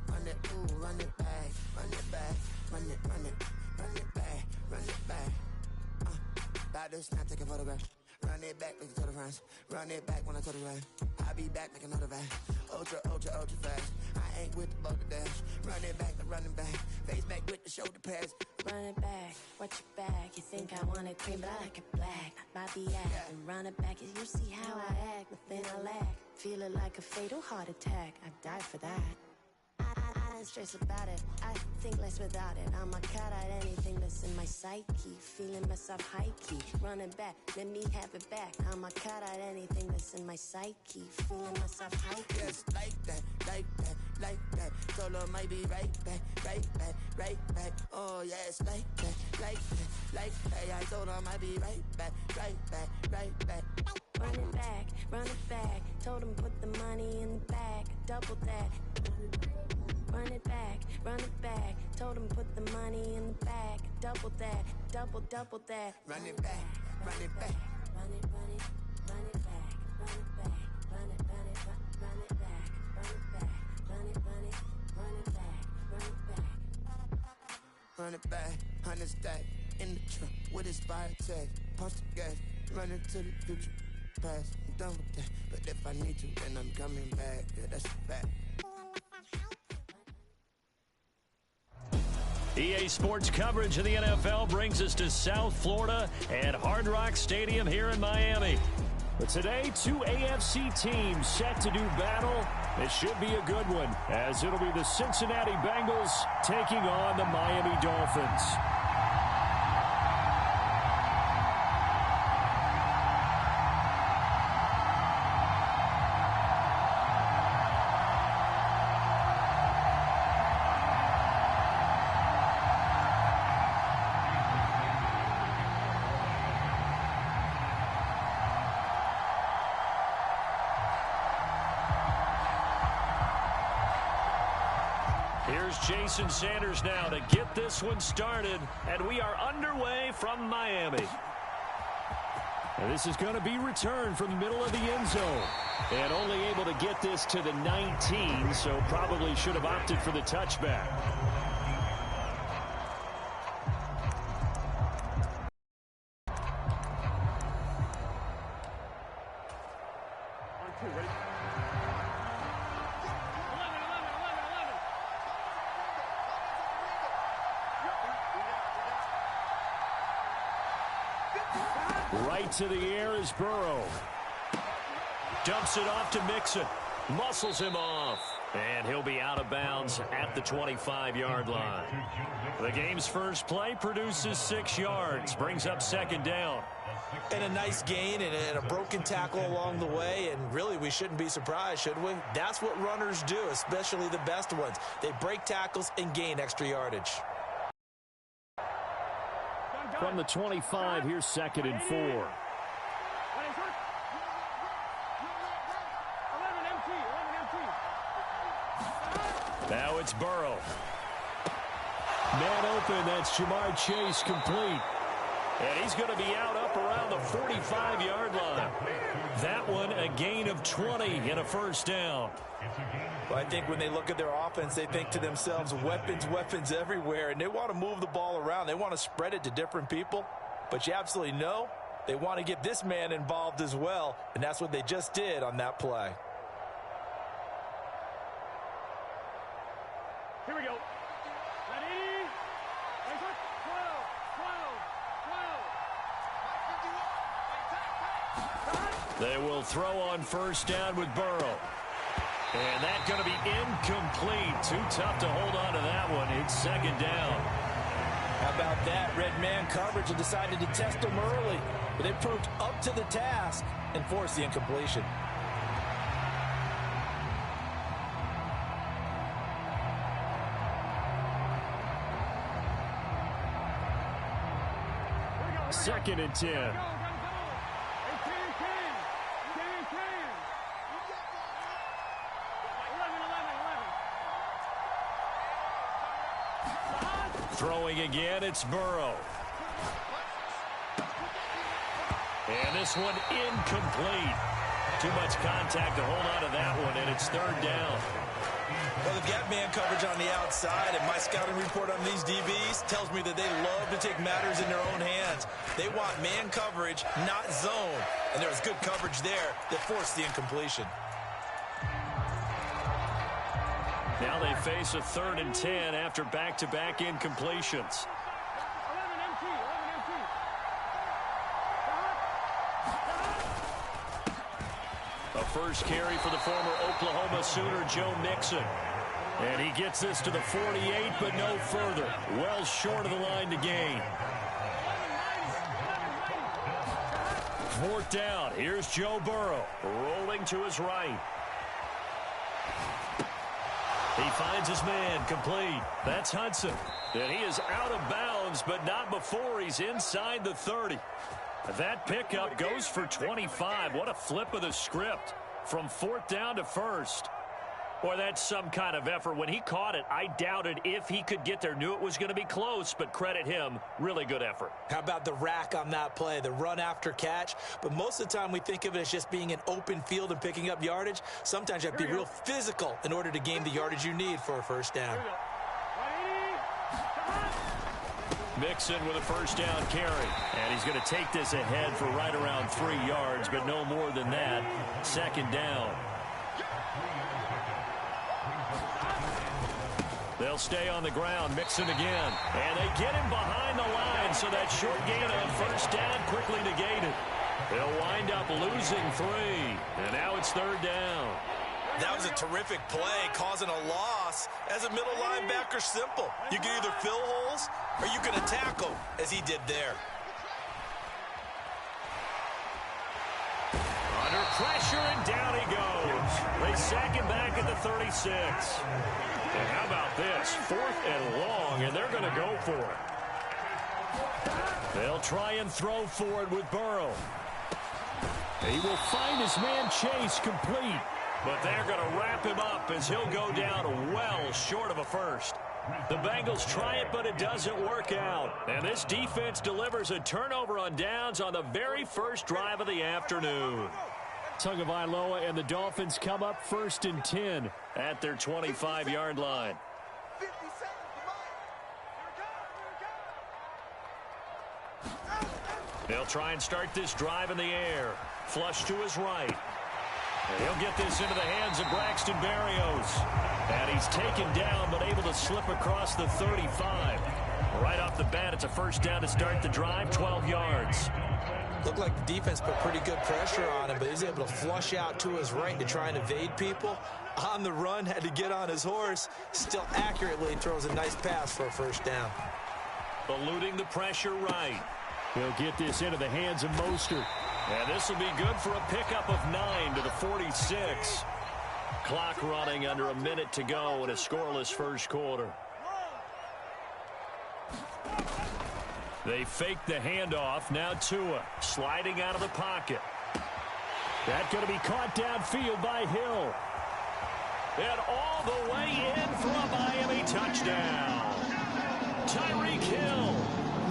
run it, ooh, run it back, run it back, run it, run it, run it back, run it back. About to snap, take a photograph. Run it back, make it to the runs. Run it back when I told the run. I'll be back, make another back. Ultra, ultra, ultra fast. I ain't with the boulder dash. Run it back, the running back. Face back with the shoulder pads. Run it back, watch your back. You think I want it cream, but I like it black. My BF and run it back. You see how I act, nothing I lack. Feel it like a fatal heart attack. I'd die for that. I don't stress about it, I think less without it. I'm a cat at anything that's in my psyche. Feeling myself high-key, running back, let me have it back. I'm a cat at anything that's in my psyche. Feeling myself high-key. Yes, like that, like that, like that. Solo might be right back, right back, right back. Oh yes, like that, like that, like that. I told her I might be right back, right back, right back. Run it back, told him put the money in the bag, double that. Run it back, told him put the money in the bag, double that, double that. Run it back, run it back. Run it back, run it back, run it back, run it back, run it back, run it back. Run it back, 100 stack, in the trunk with his fire tag. Punch the gas, run into the future, past. I'm done with that, but if I need to, then I'm coming back. Yeah, that's a fact. EA Sports coverage of the NFL brings us to South Florida at Hard Rock Stadium here in Miami. But today, two AFC teams set to do battle. It should be a good one, as it'll be the Cincinnati Bengals taking on the Miami Dolphins. Here's Jason Sanders now to get this one started, and we are underway from Miami. And this is going to be returned from the middle of the end zone. And only able to get this to the 19, so probably should have opted for the touchback. Right to the air is Burrow. Dumps it off to Mixon. Muscles him off. And he'll be out of bounds at the 25-yard line. The game's first play produces 6 yards. Brings up second down. And a nice gain and a broken tackle along the way. And really, we shouldn't be surprised, should we? That's what runners do, especially the best ones. They break tackles and gain extra yardage. From the 25, here's 2nd and 4. Now it's Burrow. Man open, that's Jamar Chase complete. And he's going to be out up around the 45-yard line. That one, a gain of 20 and a first down. Well, I think when they look at their offense, they think to themselves, weapons, weapons everywhere, and they want to move the ball around. They want to spread it to different people, but you absolutely know they want to get this man involved as well, and that's what they just did on that play. Here we go. Ready? 12. They will throw on first down with Burrow. And that's going to be incomplete. Too tough to hold on to that one. It's second down. How about that? Red man coverage and decided to test them early. But they proved up to the task and forced the incompletion. Second and 10. Throwing again, it's Burrow. And this one incomplete. Too much contact to hold on to that one, and it's third down. Well, they've got man coverage on the outside, and my scouting report on these DBs tells me that they love to take matters in their own hands. They want man coverage, not zone. And there was good coverage there that forced the incompletion. Now they face a 3rd and 10 after back-to-back incompletions. 11 MT. A first carry for the former Oklahoma Sooner, Joe Mixon. And he gets this to the 48, but no further. Well short of the line to gain. 4th down. Here's Joe Burrow rolling to his right. He finds his man, complete. That's Hudson. And he is out of bounds, but not before he's inside the 30. That pickup goes for 25. What a flip of the script from 4th down to 1st. Boy, that's some kind of effort. When he caught it, I doubted if he could get there. Knew it was going to be close, but credit him. Really good effort. How about the rack on that play, the run after catch? But most of the time we think of it as just being an open field and picking up yardage. Sometimes you have to be real physical in order to gain the yardage you need for a first down. Mixon with a first down carry. And he's going to take this ahead for right around 3 yards, but no more than that. 2nd down. They'll stay on the ground. Mixon again. And they get him behind the line, so that short gain on first down quickly negated. They'll wind up losing 3. And now it's 3rd down. That was a terrific play, causing a loss. As a middle linebacker, simple. You can either fill holes or you can attack them, as he did there. Under pressure, and down he goes. They sack him back at the 36. And how about this? 4th and long, and they're going to go for it. They'll try and throw for it with Burrow. He will find his man Chase, complete. But they're going to wrap him up as he'll go down well short of a first. The Bengals try it, but it doesn't work out. And this defense delivers a turnover on downs on the very first drive of the afternoon. Tagovailoa and the Dolphins come up 1st and 10 at their 25-yard line. They'll try and start this drive in the air. Flush to his right. And he'll get this into the hands of Braxton Berrios. And he's taken down, but able to slip across the 35. Right off the bat, it's a first down to start the drive, 12 yards. Looked like the defense put pretty good pressure on him, but he's able to flush out to his right to try and evade people. On the run, had to get on his horse. Still accurately throws a nice pass for a first down. Eluding the pressure right. He'll get this into the hands of Mostert. And this will be good for a pickup of 9 to the 46. Clock running under a minute to go in a scoreless first quarter. They fake the handoff. Now Tua sliding out of the pocket. That's going to be caught downfield by Hill. And all the way in for a Miami touchdown. Tyreek Hill,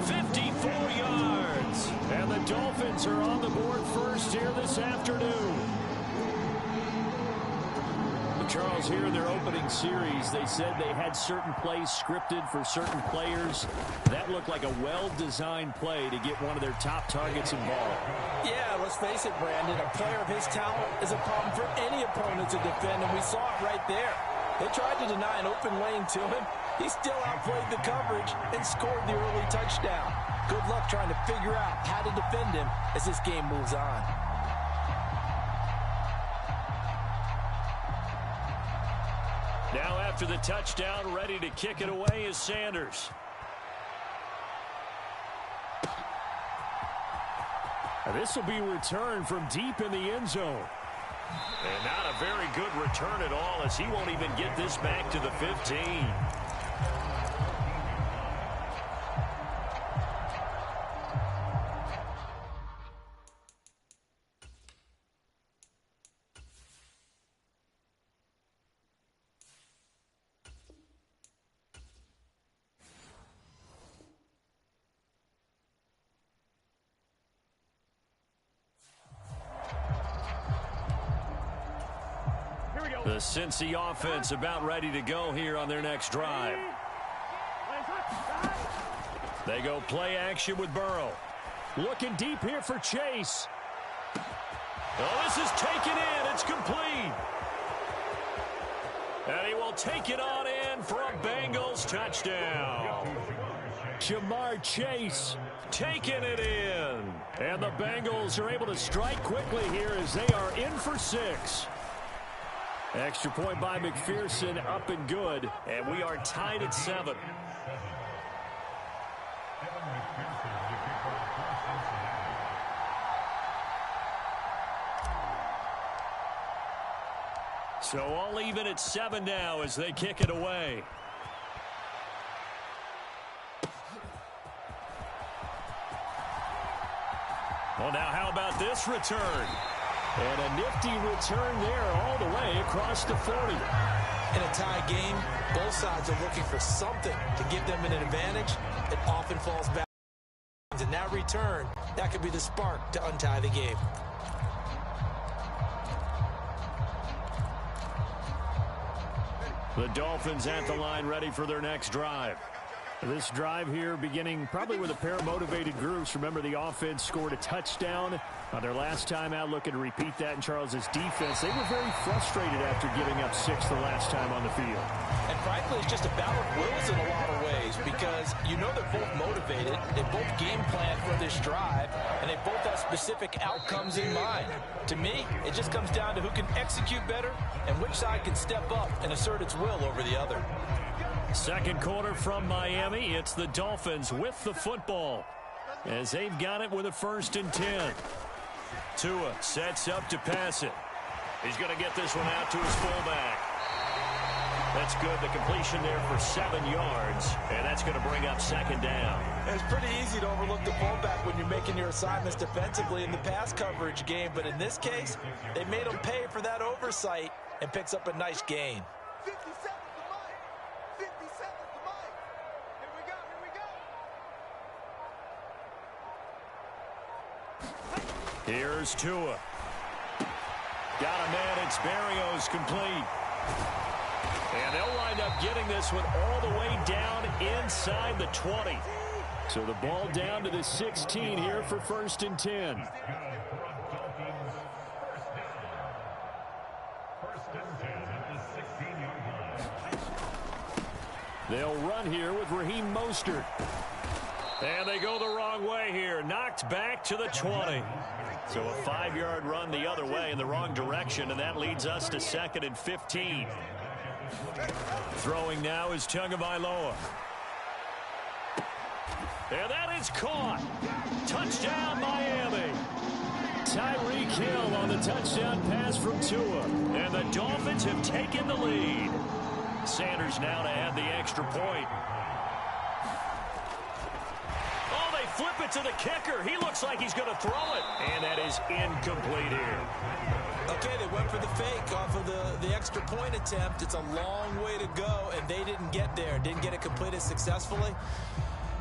54 yards. And the Dolphins are on the board first here this afternoon. Charles, here in their opening series, they said they had certain plays scripted for certain players. That looked like a well-designed play to get one of their top targets involved. Yeah, let's face it, Brandon. A player of his talent is a problem for any opponent to defend, and we saw it right there. They tried to deny an open lane to him. He still outplayed the coverage and scored the early touchdown. Good luck trying to figure out how to defend him as this game moves on. Now after the touchdown, ready to kick it away is Sanders. This will be returned from deep in the end zone. And not a very good return at all, as he won't even get this back to the 15. Here we go. The Cincy offense about ready to go here on their next drive. They go play action with Burrow. Looking deep here for Chase. Oh, this is taken in. It's complete. And he will take it on in for a Bengals touchdown. Jamar Chase taking it in. And the Bengals are able to strike quickly here as they are in for 6. Extra point by McPherson, up and good. And we are tied at 7. So all even at 7 now as they kick it away. Well, now how about this return? And a nifty return there all the way across the 40. In a tie game, both sides are looking for something to give them an advantage. It often falls back. And that return, that could be the spark to untie the game. The Dolphins at the line ready for their next drive. This drive here beginning probably with a pair of motivated groups. Remember, the offense scored a touchdown on their last time out, looking to repeat that in Charles's defense. They were very frustrated after giving up 6 the last time on the field. And frankly, it's just a battle of wills in a lot of ways because you know they're both motivated. They both game plan for this drive, and they both have specific outcomes in mind. To me, it just comes down to who can execute better and which side can step up and assert its will over the other. Second quarter from Miami. It's the Dolphins with the football as they've got it with a 1st and 10. Tua sets up to pass it. He's going to get this one out to his fullback. That's good. The completion there for 7 yards, and that's going to bring up 2nd down. It's pretty easy to overlook the fullback when you're making your assignments defensively in the pass coverage game, but in this case, they made him pay for that oversight and picks up a nice gain. 50 seconds to Mike. 50 seconds to Mike. Here we go. Here's Tua. Got a man. It's Berrios complete. And they'll wind up getting this one all the way down inside the 20. So the ball down to the 16 here for 1st and 10. They'll run here with Raheem Mostert. And they go the wrong way here. Knocked back to the 20. So a 5-yard run the other way in the wrong direction, and that leads us to 2nd and 15. Throwing now is Tagovailoa. And that is caught. Touchdown, Miami. Tyreek Hill on the touchdown pass from Tua. And the Dolphins have taken the lead. Sanders now to add the extra point. Oh, they flip it to the kicker. He looks like he's going to throw it. And that is incomplete here. Okay, they went for the fake off of the extra point attempt. It's a long way to go, and they didn't get there. Didn't get it completed successfully.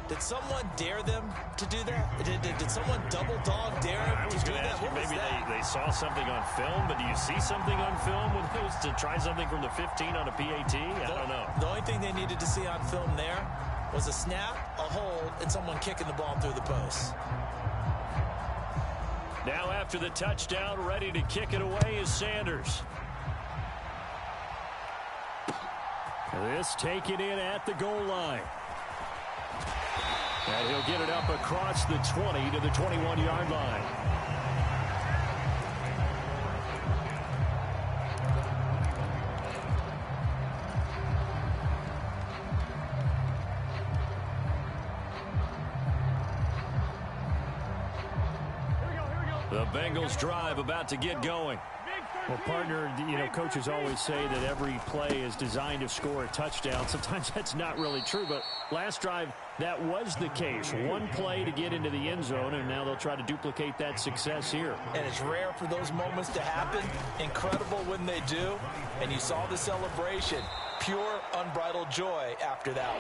Did someone dare them to do that? Did someone double dog dare them to do that? Maybe they saw something on film, but do you see something on film when it was to try something from the 15 on a PAT? I don't know. The only thing they needed to see on film there was a snap, a hold, and someone kicking the ball through the post. Now after the touchdown, ready to kick it away is Sanders. This taken in at the goal line. And he'll get it up across the 20 to the 21-yard line. The Bengals drive about to get going. Well, partner, coaches always say that every play is designed to score a touchdown. Sometimes that's not really true, but last drive, that was the case. One play to get into the end zone, and now they'll try to duplicate that success here. And it's rare for those moments to happen. Incredible when they do. And you saw the celebration. Pure, unbridled joy after that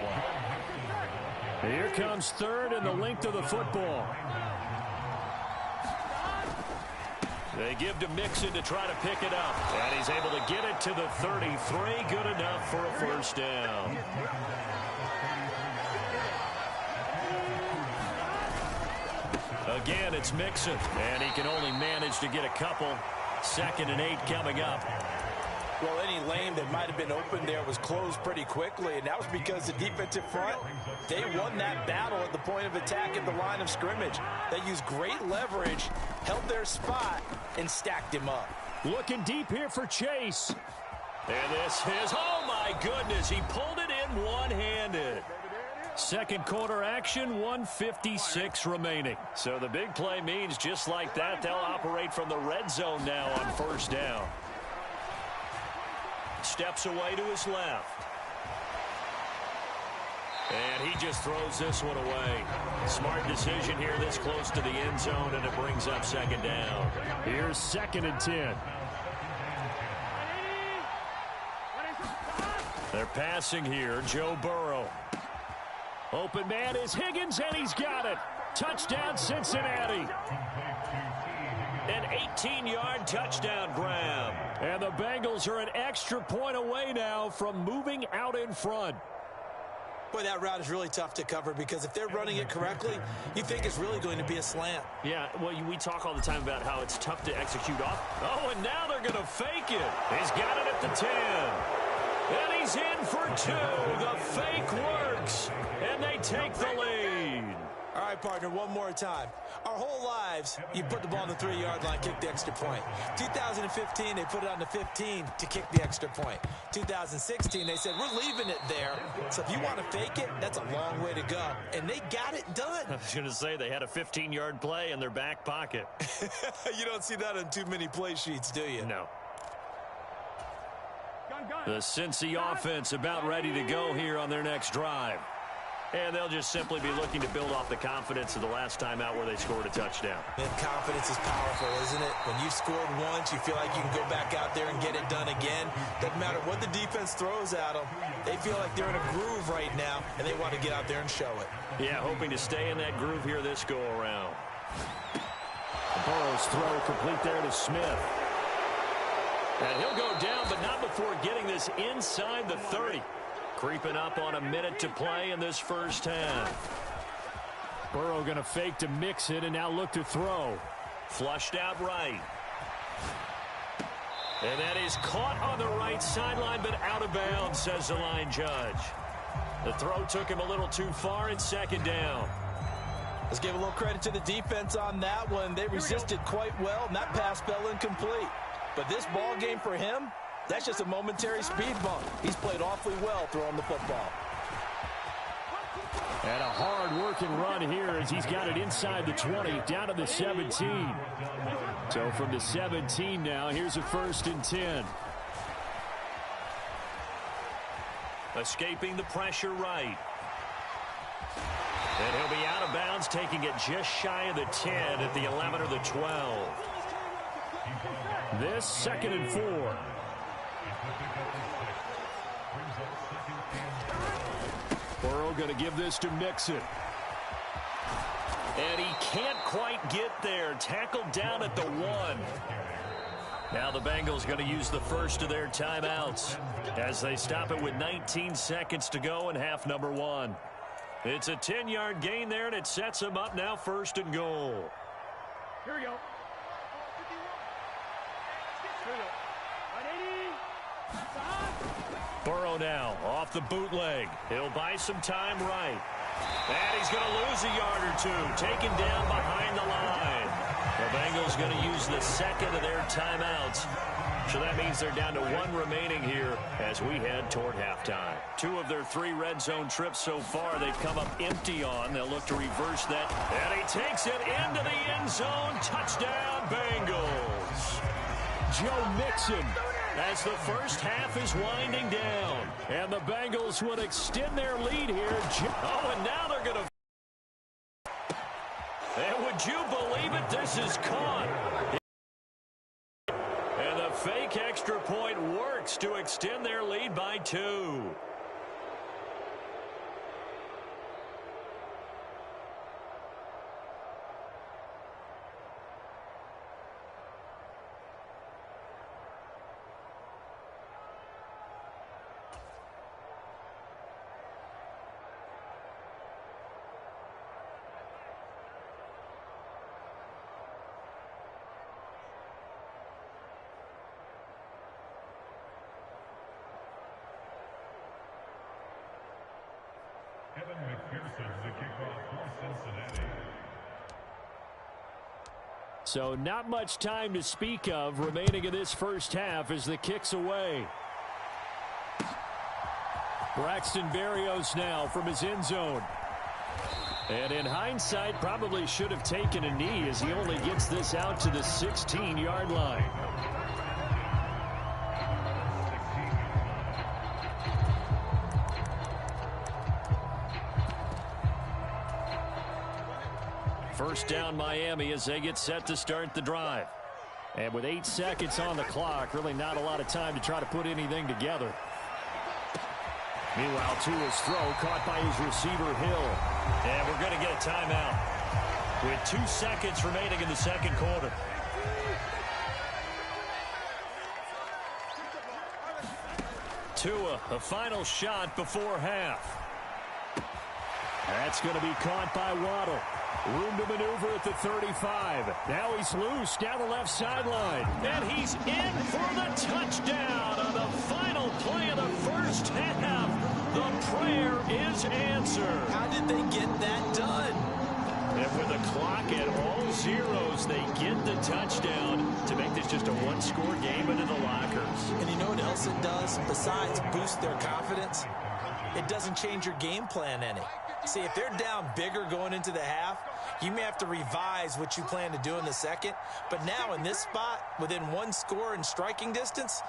one. Here comes 3rd and the length of the football. They give to Mixon to try to pick it up. And he's able to get it to the 33. Good enough for a first down. Again, it's Mixon. And he can only manage to get a couple. 2nd and 8 coming up. Well, any lane that might have been open there was closed pretty quickly, and that was because the defensive front, they won that battle at the point of attack at the line of scrimmage. They used great leverage, held their spot, and stacked him up. Looking deep here for Chase. And this is, oh my goodness, he pulled it in one-handed. Second quarter action, 1:56 remaining. So the big play means just like that, they'll operate from the red zone now on first down. Steps away to his left. And he just throws this one away. Smart decision here this close to the end zone, and it brings up 2nd down. Here's 2nd and 10. They're passing here. Joe Burrow. Open man is Higgins, and he's got it. Touchdown, Cincinnati. An 18-yard touchdown grab. And the Bengals are an extra point away now from moving out in front. Boy, that route is really tough to cover because if they're running it correctly, you think it's really going to be a slant. Yeah, well, we talk all the time about how it's tough to execute off. Oh, and now they're going to fake it. He's got it at the 10. And he's in for 2. The fake works. And they take the lead. All right, partner, one more time. Our whole lives, you put the ball on the 3-yard line, kick the extra point. 2015, they put it on the 15 to kick the extra point. 2016, they said, we're leaving it there. So if you want to fake it, that's a long way to go. And they got it done. I was going to say, they had a 15-yard play in their back pocket. You don't see that on too many play sheets, do you? No. The Cincy offense about ready to go here on their next drive. And they'll just simply be looking to build off the confidence of the last time out where they scored a touchdown. And confidence is powerful, isn't it? When you've scored once, you feel like you can go back out there and get it done again. Doesn't matter what the defense throws at them. They feel like they're in a groove right now, and they want to get out there and show it. Yeah, hoping to stay in that groove here this go-around. Burrow's throw complete there to Smith. And he'll go down, but not before getting this inside the 30. Creeping up on a minute to play in this first half. Burrow going to fake to mix it and now look to throw. Flushed out right. And that is caught on the right sideline, but out of bounds, says the line judge. The throw took him a little too far. It's 2nd down. Let's give a little credit to the defense on that one. They resisted quite well, and that pass fell incomplete. But this ball game for him, that's just a momentary speed bump. He's played awfully well throwing the football. And a hard-working run here as he's got it inside the 20, down to the 17. So from the 17 now, here's a 1st and 10. Escaping the pressure right. And he'll be out of bounds, taking it just shy of the 10 at the 11 or the 12. This 2nd and 4. Burrow going to give this to Mixon. And he can't quite get there. Tackled down at the 1. Now the Bengals going to use the first of their timeouts as they stop it with 19 seconds to go in half number 1. It's a 10-yard gain there, and it sets them up now 1st and goal. Here we go. Burrow now off the bootleg. He'll buy some time right. And he's going to lose a yard or 2. Taken down behind the line. The Bengals going to use the 2nd of their timeouts. So that means they're down to 1 remaining here as we head toward halftime. 2 of their 3 red zone trips so far they've come up empty on. They'll look to reverse that. And he takes it into the end zone. Touchdown, Bengals. Joe Mixon as the first half is winding down. And the Bengals would extend their lead here. Oh, and now they're going to... And would you believe it? This is caught. And the fake extra point works to extend their lead by 2. So not much time to speak of remaining in this first half as the kick's away. Braxton Berrios now from his end zone. And in hindsight, probably should have taken a knee as he only gets this out to the 16-yard line. First down Miami as they get set to start the drive. And with 8 seconds on the clock, really not a lot of time to try to put anything together. Meanwhile, Tua's throw caught by his receiver, Hill. And we're going to get a timeout with 2 seconds remaining in the second quarter. Tua, a final shot before half. That's going to be caught by Waddle. Room to maneuver at the 35. Now he's loose down the left sideline. And he's in for the touchdown on the final play of the first half. The prayer is answered. How did they get that done? And with the clock at all zeros, they get the touchdown to make this just a one-score game into the lockers. And you know what else it does? Besides boost their confidence, it doesn't change your game plan any. See, if they're down bigger going into the half, you may have to revise what you plan to do in the second. But now in this spot, within one score in striking distance,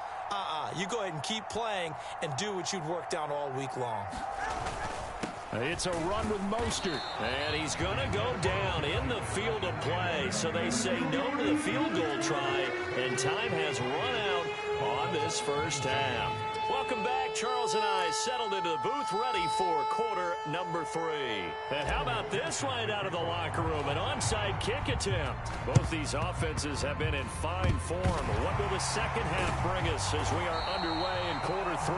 you go ahead and keep playing and do what you'd worked out all week long. It's a run with Mostert. And he's going to go down in the field of play. So they say no to the field goal try. And time has run out on this first half. Welcome back. Charles and I settled into the booth ready for quarter number 3. And how about this right out of the locker room? An onside kick attempt. Both these offenses have been in fine form. What will the second half bring us as we are underway in quarter 3?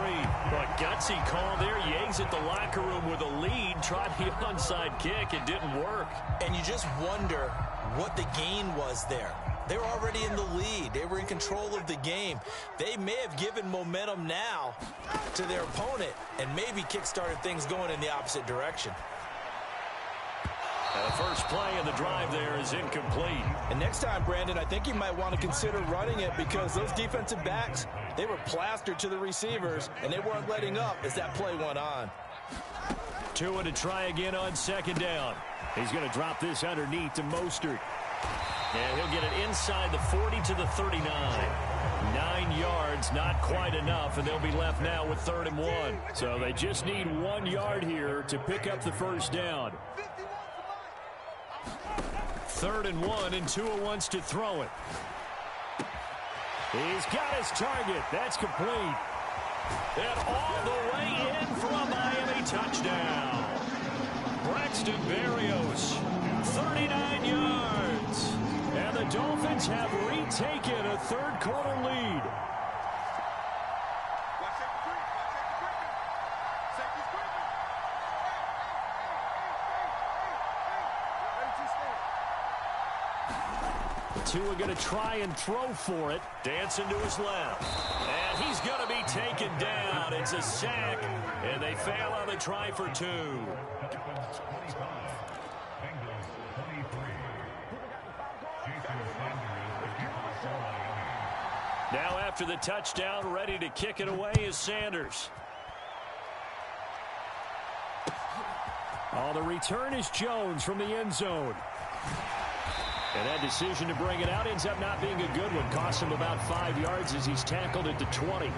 A gutsy call there. Yates at the locker room with a lead. Tried the onside kick. It didn't work. And you just wonder what the gain was there. They were already in the lead. They were in control of the game. They may have given momentum now to their opponent and maybe kick-started things going in the opposite direction. The first play of the drive there is incomplete. And next time, Brandon, I think you might want to consider running it because those defensive backs, they were plastered to the receivers, and they weren't letting up as that play went on. Tua to try again on second down. He's going to drop this underneath to Mostert. And he'll get it inside the 40 to the 39. 9 yards, not quite enough, and they'll be left now with 3rd and 1. So they just need 1 yard here to pick up the first down. 3rd and 1, and Tua wants to throw it. He's got his target. That's complete. And all the way in for a Miami touchdown. Braxton Berrios, 39 yards. And the Dolphins have retaken a third quarter lead. Tua going to try and throw for it. Dancing to his left. And he's going to be taken down. It's a sack. And they fail on the try for 2. Now after the touchdown, ready to kick it away is Sanders. Oh, the return is Jones from the end zone. And that decision to bring it out ends up not being a good one. Costs him about 5 yards as he's tackled at the 20.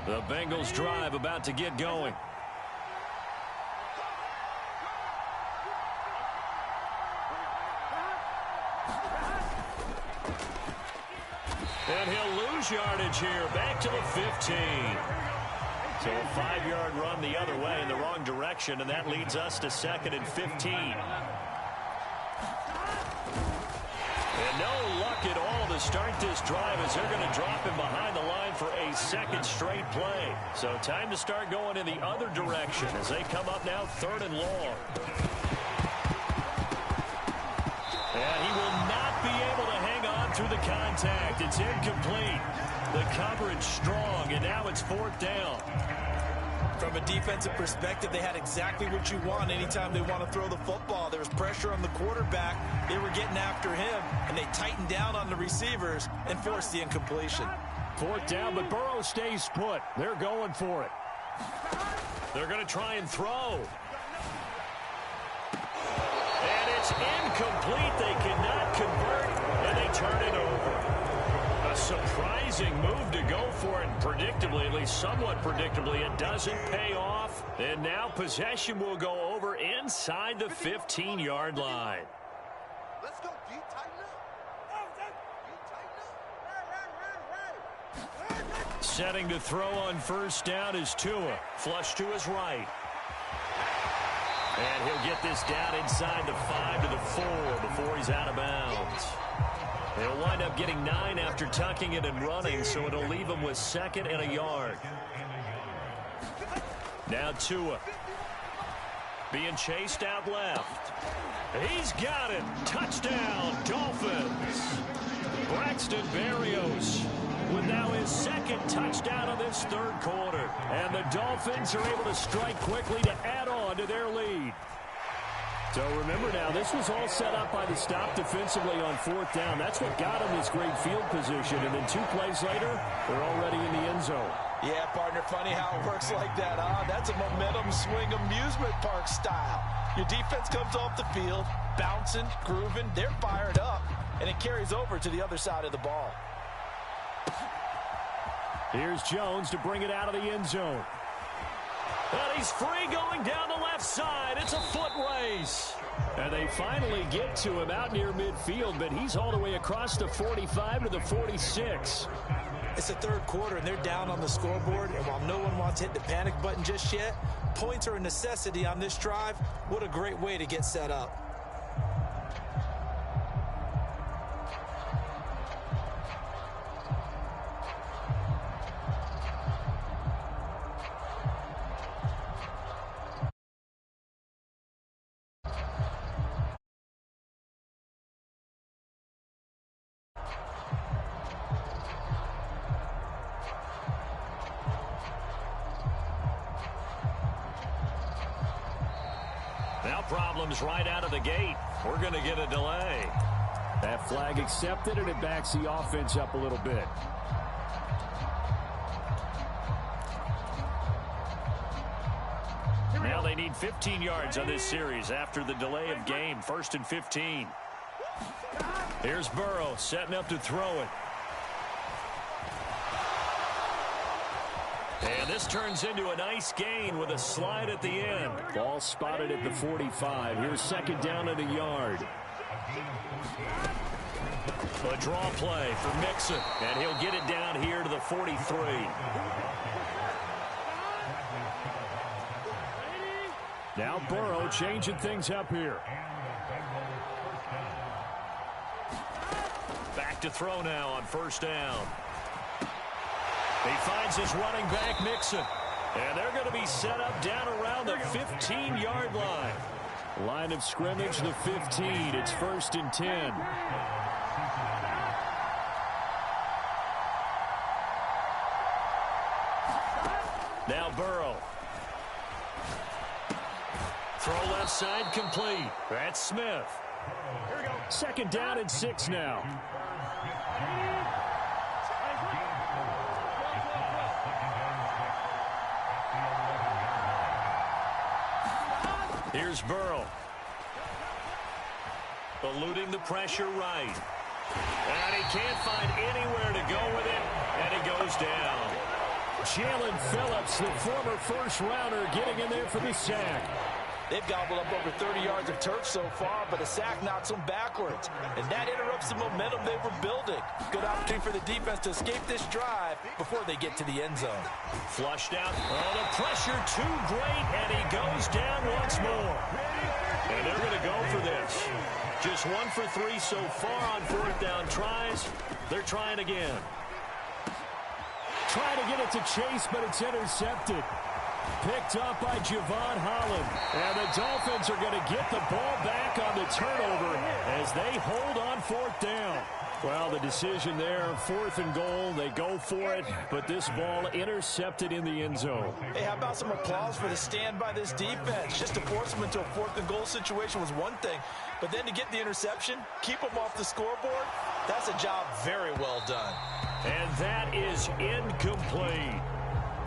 The Bengals drive about to get going. And he'll lose yardage here, back to the 15. So a 5-yard run the other way in the wrong direction, and that leads us to 2nd and 15. And no luck at all to start this drive as they're going to drop him behind the line for a second straight play. So time to start going in the other direction as they come up now 3rd and long. And he will not be able to hang on through the contact. It's incomplete. The coverage strong, and now it's 4th down. From a defensive perspective, they had exactly what you want anytime they want to throw the football. There was pressure on the quarterback. They were getting after him, and they tightened down on the receivers and forced the incompletion. 4th down, but Burrow stays put. They're going for it. They're going to try and throw. And it's incomplete. They cannot convert, and they turn it over. A surprising move to go for it, and predictably, at least somewhat predictably, it doesn't pay off. And now possession will go over inside the 15-yard line. Let's go, D. Tighten up. Setting to throw on 1st down is Tua. Flush to his right. And he'll get this down inside the 5 to the 4 before he's out of bounds. They'll wind up getting 9 after tucking it and running, so it'll leave him with 2nd and a yard. Now Tua. Being chased out left. He's got it. Touchdown, Dolphins. Braxton Berrios with now his 2nd touchdown of this 3rd quarter. And the Dolphins are able to strike quickly to add on to their lead. So remember now, this was all set up by the stop defensively on 4th down. That's what got them this great field position. And then 2 plays later, they're already in the end zone. Yeah, partner, funny how it works like that, huh? That's a momentum swing amusement park style. Your defense comes off the field, bouncing, grooving, they're fired up, and it carries over to the other side of the ball. Here's Jones to bring it out of the end zone. And he's free going down the left side. It's a foot race. And they finally get to him out near midfield, but he's all the way across the 45 to the 46. It's the 3rd quarter, and they're down on the scoreboard. And while no one wants to hit the panic button just yet, points are a necessity on this drive. What a great way to get set up. Now problems right out of the gate. We're going to get a delay. That flag accepted, and it backs the offense up a little bit. Now they need 15 yards on this series after the delay of game. 1st and 15. Here's Burrow setting up to throw it. And this turns into a nice gain with a slide at the end. Ball spotted at the 45. Here's 2nd down and a yard. A draw play for Mixon, and he'll get it down here to the 43. Now Burrow changing things up here. Back to throw now on 1st down. He finds his running back, Mixon. And they're going to be set up down around the 15-yard line. Line of scrimmage, the 15. It's 1st and 10. Now Burrow. Throw left side complete. That's Smith. 2nd down and 6 now. Here's Burrow. Eluding the pressure right. And he can't find anywhere to go with it. And he goes down. Jalen Phillips, the former 1st-rounder, getting in there for the sack. They've gobbled up over 30 yards of turf so far, but a sack knocks them backwards. And that interrupts the momentum they were building. Good opportunity for the defense to escape this drive before they get to the end zone. Flushed out. Oh, the pressure too great, and he goes down once more. And they're going to go for this. Just 1 for 3 so far on 4th down tries. They're trying again. Trying to get it to Chase, but it's intercepted. Picked up by Javon Holland. And the Dolphins are going to get the ball back on the turnover as as they hold on 4th down. Well, the decision there, 4th and goal. They go for it, but this ball intercepted in the end zone. Hey, how about some applause for the stand by this defense? Just to force them into a 4th and goal situation was one thing, but then to get the interception, keep them off the scoreboard, that's a job very well done. And that is incomplete.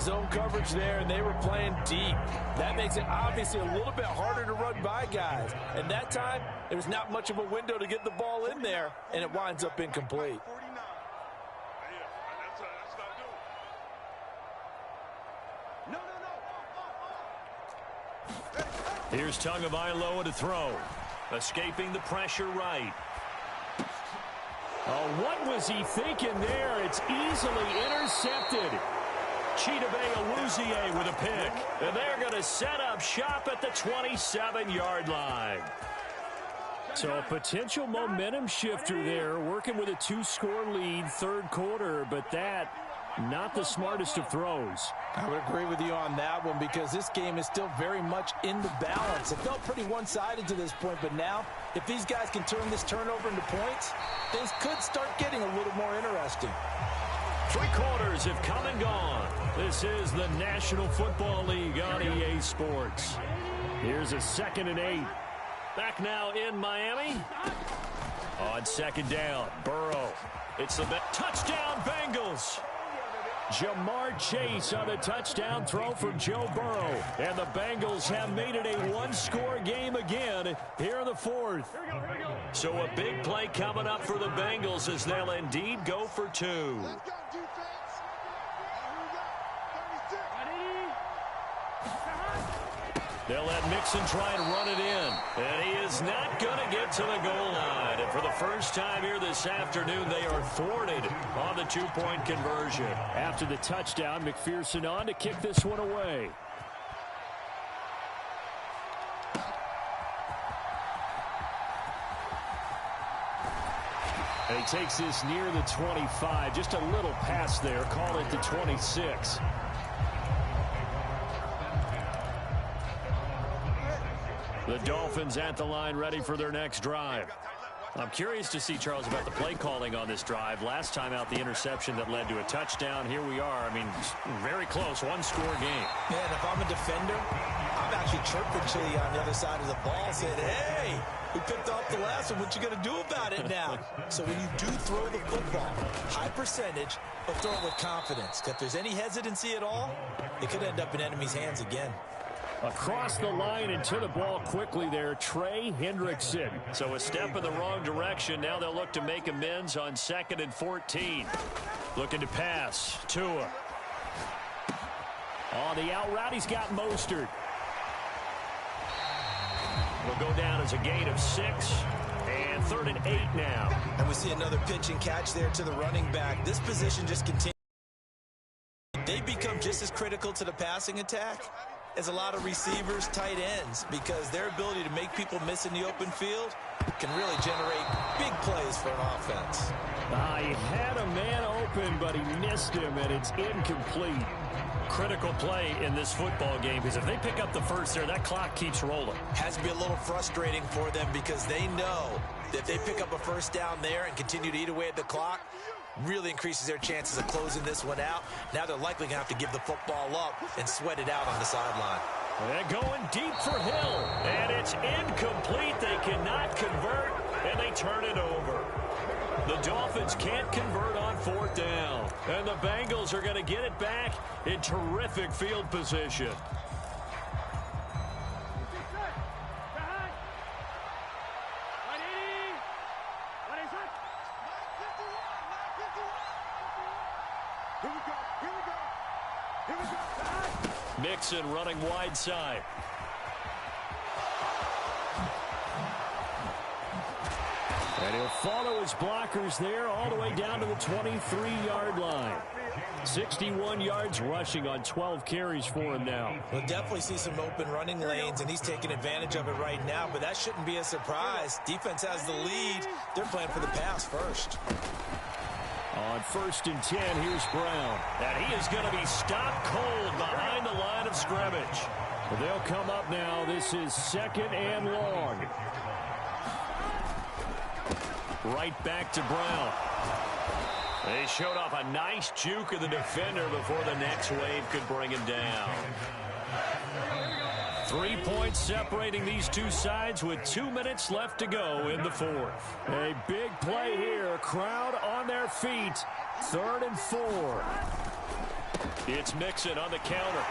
Zone coverage there, and they were playing deep. That makes it obviously a little bit harder to run by guys. And that time, there was not much of a window to get the ball in there, and it winds up incomplete. Here's Tagovailoa to throw. Escaping the pressure right. Oh, what was he thinking there? It's easily intercepted. Chidobe Awuzie with a pick. And they're going to set up shop at the 27-yard line. So a potential momentum shifter there, working with a 2-score lead, 3rd quarter, but that, not the smartest of throws. I would agree with you on that one because this game is still very much in the balance. It felt pretty one-sided to this point, but now, if these guys can turn this turnover into points, things could start getting a little more interesting. 3 quarters have come and gone. This is the National Football League on EA Sports. Here's a 2nd and 8. Back now in Miami. On 2nd down, Burrow. It's the touchdown Bengals. Jamar Chase on the touchdown throw from Joe Burrow. And the Bengals have made it a 1-score game again here in the 4th. So a big play coming up for the Bengals as they'll indeed go for 2. They'll let Mixon try and run it in. And he is not going to get to the goal line. And for the first time here this afternoon, they are thwarted on the 2-point conversion. After the touchdown, McPherson on to kick this one away. And he takes this near the 25. Just a little pass there. Call it the 26. The Dolphins at the line ready for their next drive. I'm curious to see, Charles, about the play calling on this drive. Last time out, the interception that led to a touchdown. Here we are. I mean, very close, 1-score game. Yeah, and if I'm a defender, I'm actually chirping Chili on the other side of the ball, saying, hey, we picked off the last one. What you going to do about it now? So when you do throw the football, high percentage, but throw it with confidence. If there's any hesitancy at all, it could end up in enemy's hands again. Across the line and to the ball quickly there, Trey Hendrickson. So a step in the wrong direction. Now they'll look to make amends on 2nd and 14. Looking to pass. Tua. On the out route, he's got Mostert. Will go down as a gain of 6. And 3rd and 8 now. And we see another pitch and catch there to the running back. This position just continues. They become just as critical to the passing attack as a lot of receivers, tight ends, because their ability to make people miss in the open field can really generate big plays for an offense. He had a man open, but he missed him, and it's incomplete. Critical play in this football game, because if they pick up the first there, that clock keeps rolling. Has to be a little frustrating for them because they know that if they pick up a first down there and continue to eat away at the clock, really increases their chances of closing this one out. Now they're likely going to have to give the football up and sweat it out on the sideline. They're going deep for Hill, and it's incomplete. They cannot convert, and they turn it over. The Dolphins can't convert on 4th down, and the Bengals are going to get it back in terrific field position. Mixon running wide side. And he'll follow his blockers there all the way down to the 23-yard line. 61 yards rushing on 12 carries for him now. We'll definitely see some open running lanes, and he's taking advantage of it right now, but that shouldn't be a surprise. Defense has the lead. They're playing for the pass first. On 1st and 10, here's Brown. And he is going to be stopped cold behind the line of scrimmage. They'll come up now. This is 2nd and long. Right back to Brown. They showed off a nice juke of the defender before the next wave could bring him down. 3 points separating these two sides with 2 minutes left to go in the fourth. A big play here. Crowd on their feet. 3rd and 4. It's Mixon on the counter.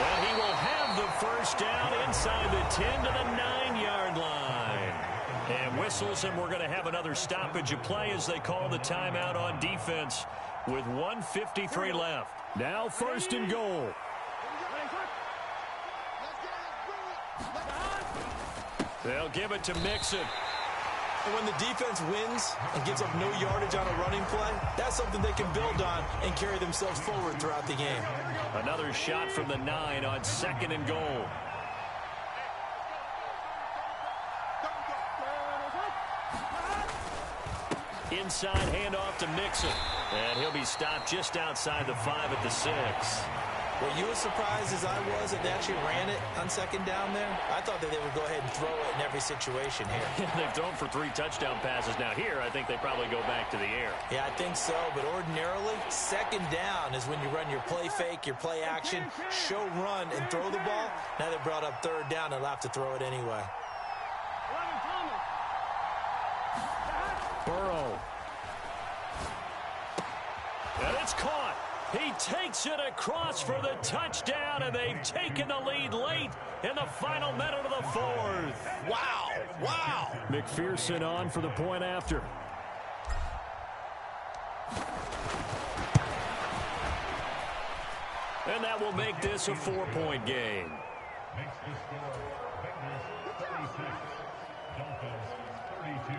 And he will have the first down inside the 10 to the 9-yard line. And whistles, and we're going to have another stoppage of play as they call the timeout on defense with 1:53 left. Now 1st and goal. They'll give it to Mixon. And when the defense wins and gives up no yardage on a running play, that's something they can build on and carry themselves forward throughout the game. Another shot from the 9 on 2nd and goal. Inside handoff to Mixon. And he'll be stopped just outside the 5 at the 6. Were you as surprised as I was that they actually ran it on 2nd down there? I thought that they would go ahead and throw it in every situation here. They've thrown for 3 touchdown passes. Now here, I think they probably go back to the air. Yeah, I think so. But ordinarily, 2nd down is when you run your play fake, your play action, show run, and throw the ball. Now they brought up 3rd down. They'll have to throw it anyway. Burrow. And it's caught. He takes it across for the touchdown, and they've taken the lead late in the final minute of the 4th. Wow. Wow. McPherson on for the point after. And that will make this a 4-point game. Makes the score Bengals 36, Dolphins 32.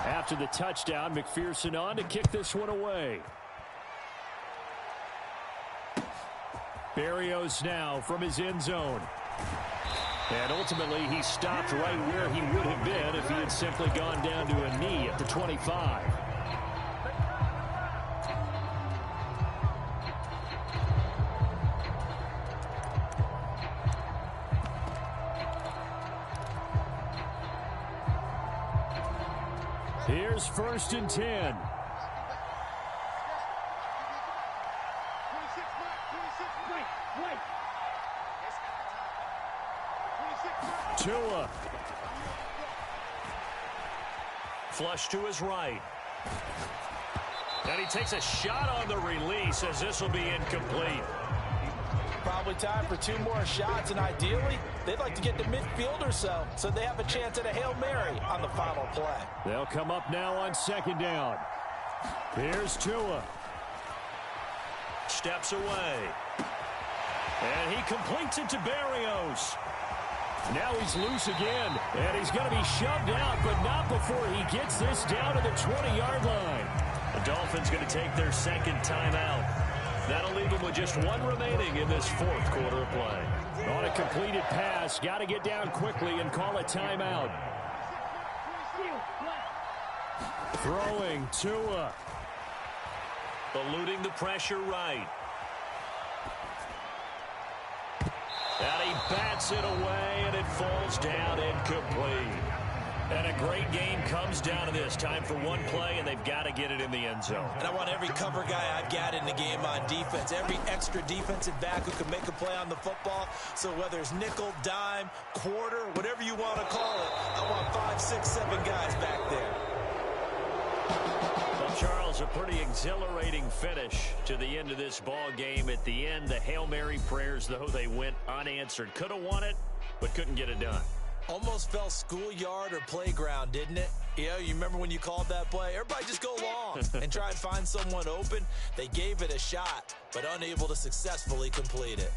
After the touchdown, McPherson on to kick this one away. Berrios now from his end zone. And ultimately, he stopped right where he would have been if he had simply gone down to a knee at the 25. Here's 1st and 10. Tua. Flush to his right. And he takes a shot on the release as this will be incomplete. Probably time for 2 more shots, and ideally, they'd like to get to midfield or so they have a chance at a Hail Mary on the final play. They'll come up now on 2nd down. Here's Tua. Steps away. And he completes it to Berrios. Now he's loose again, and he's going to be shoved out, but not before he gets this down to the 20-yard line. The Dolphins going to take their 2nd timeout. That'll leave them with just 1 remaining in this 4th quarter of play. On a completed pass, got to get down quickly and call a timeout. Throwing Tua. Eluding the pressure right. And he bats it away, and it falls down incomplete. And a great game comes down to this. Time for 1 play, and they've got to get it in the end zone. And I want every cover guy I've got in the game on defense, every extra defensive back who can make a play on the football. So whether it's nickel, dime, quarter, whatever you want to call it, I want 5, 6, 7 guys back there. Well, Charles, a pretty exhilarating finish to the end of this ball game. At the end, the Hail Mary prayers, though, they went unanswered. Could have won it, but couldn't get it done. Almost felt schoolyard or playground, didn't it? You remember when you called that play? Everybody just go long and try and find someone open. They gave it a shot, but unable to successfully complete it.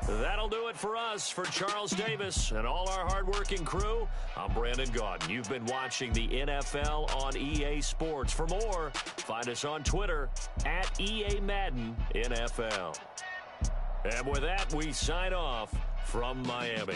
That'll do it for us. For Charles Davis and all our hardworking crew, I'm Brandon Gaudin. You've been watching the NFL on EA Sports. For more, find us on Twitter at EA Madden NFL. And with that, we sign off from Miami.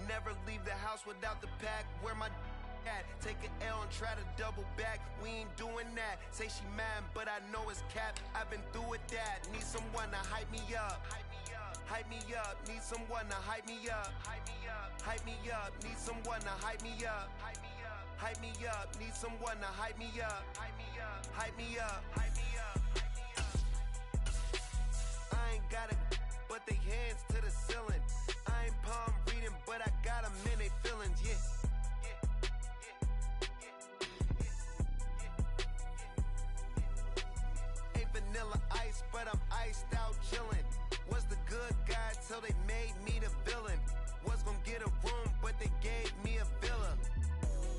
Never leave the house without the pack. Where my at? Take an L and try to double back. We ain't doing that. Say she mad, but I know it's cap. I've been through with that. Need someone to hype me up. Hype me up. Need someone to hype me up. Hype me up. Need someone to hype me up. Hype me up. Need someone to hype me up. Hype me up. Hype me up. I ain't got it, but they hands to the ceiling. I ain't palm reading, but I got 'em in they feelings, yeah. Ain't vanilla ice, but I'm iced out chillin'. Was the good guy till they made me the villain. Was gonna get a room, but they gave me a villa.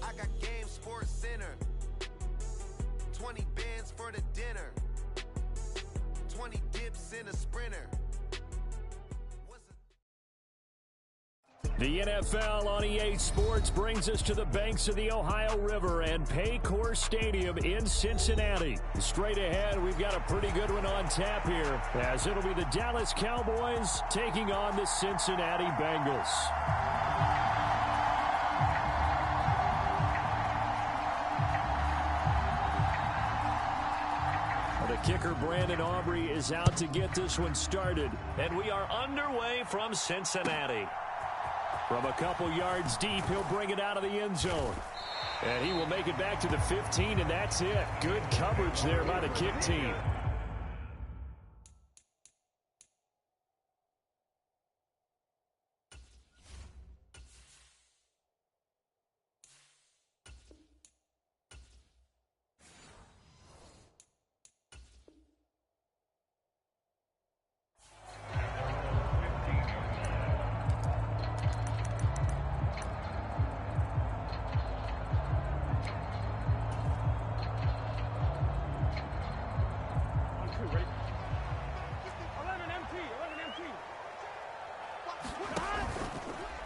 I got Game Sports Center. 20 bands for the dinner. 20 dips in a Sprinter. The NFL on EA Sports brings us to the banks of the Ohio River and Paycor Stadium in Cincinnati. Straight ahead, we've got a pretty good one on tap here, as it'll be the Dallas Cowboys taking on the Cincinnati Bengals. The kicker, Brandon Aubrey, is out to get this one started, and we are underway from Cincinnati. From a couple yards deep, he'll bring it out of the end zone. And he will make it back to the 15, and that's it. Good coverage there by the kick team.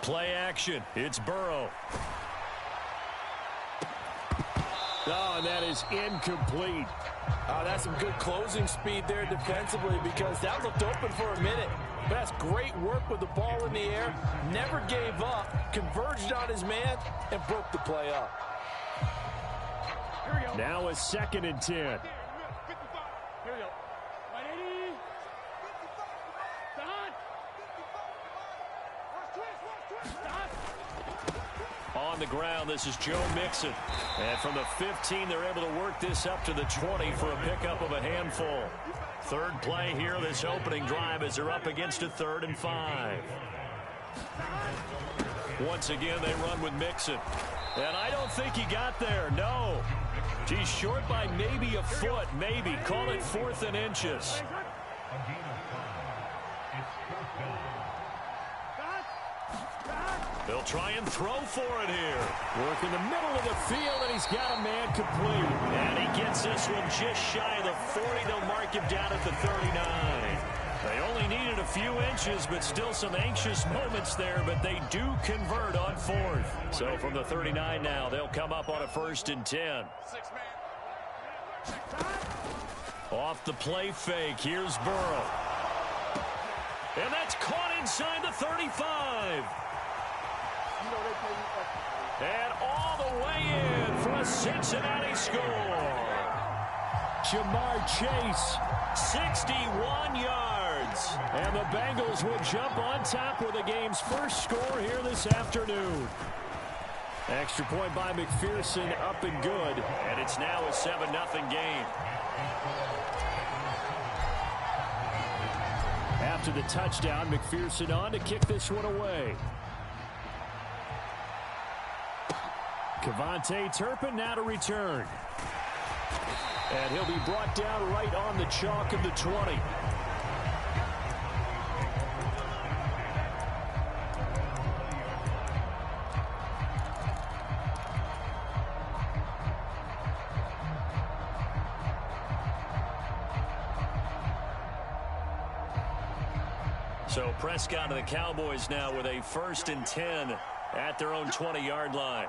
Play action. It's Burrow. Oh, and that is incomplete. That's some good closing speed there defensively, because that looked open for a minute. But that's great work with the ball in the air. Never gave up. Converged on his man and broke the play up. Now a 2nd and 10. Here we go. 180. Start. Start. On the ground, this is Joe Mixon. And from the 15, they're able to work this up to the 20 for a pickup of a handful. Third play here, this opening drive, as they're up against a 3rd and 5. Once again, they run with Mixon. And I don't think he got there, no. He's short by maybe a foot, maybe. Call it 4th and inches. A gain of 5. It's 4th down. They'll try and throw for it here. Work in the middle of the field, and he's got a man complete. And he gets this one just shy of the 40. They'll mark him down at the 39. They only needed a few inches, but still some anxious moments there, but they do convert on fourth. So from the 39 now, they'll come up on a 1st and 10. Off the play fake, here's Burrow. And that's caught inside the 35. And all the way in for a Cincinnati score. Jamar Chase, 61 yards. And the Bengals will jump on top with the game's first score here this afternoon. Extra point by McPherson, up and good. And it's now a 7-0 game. After the touchdown, McPherson on to kick this one away. Kevontae Turpin now to return. And he'll be brought down right on the chalk of the 20. So Prescott and the Cowboys now with a 1st and 10 at their own 20-yard line.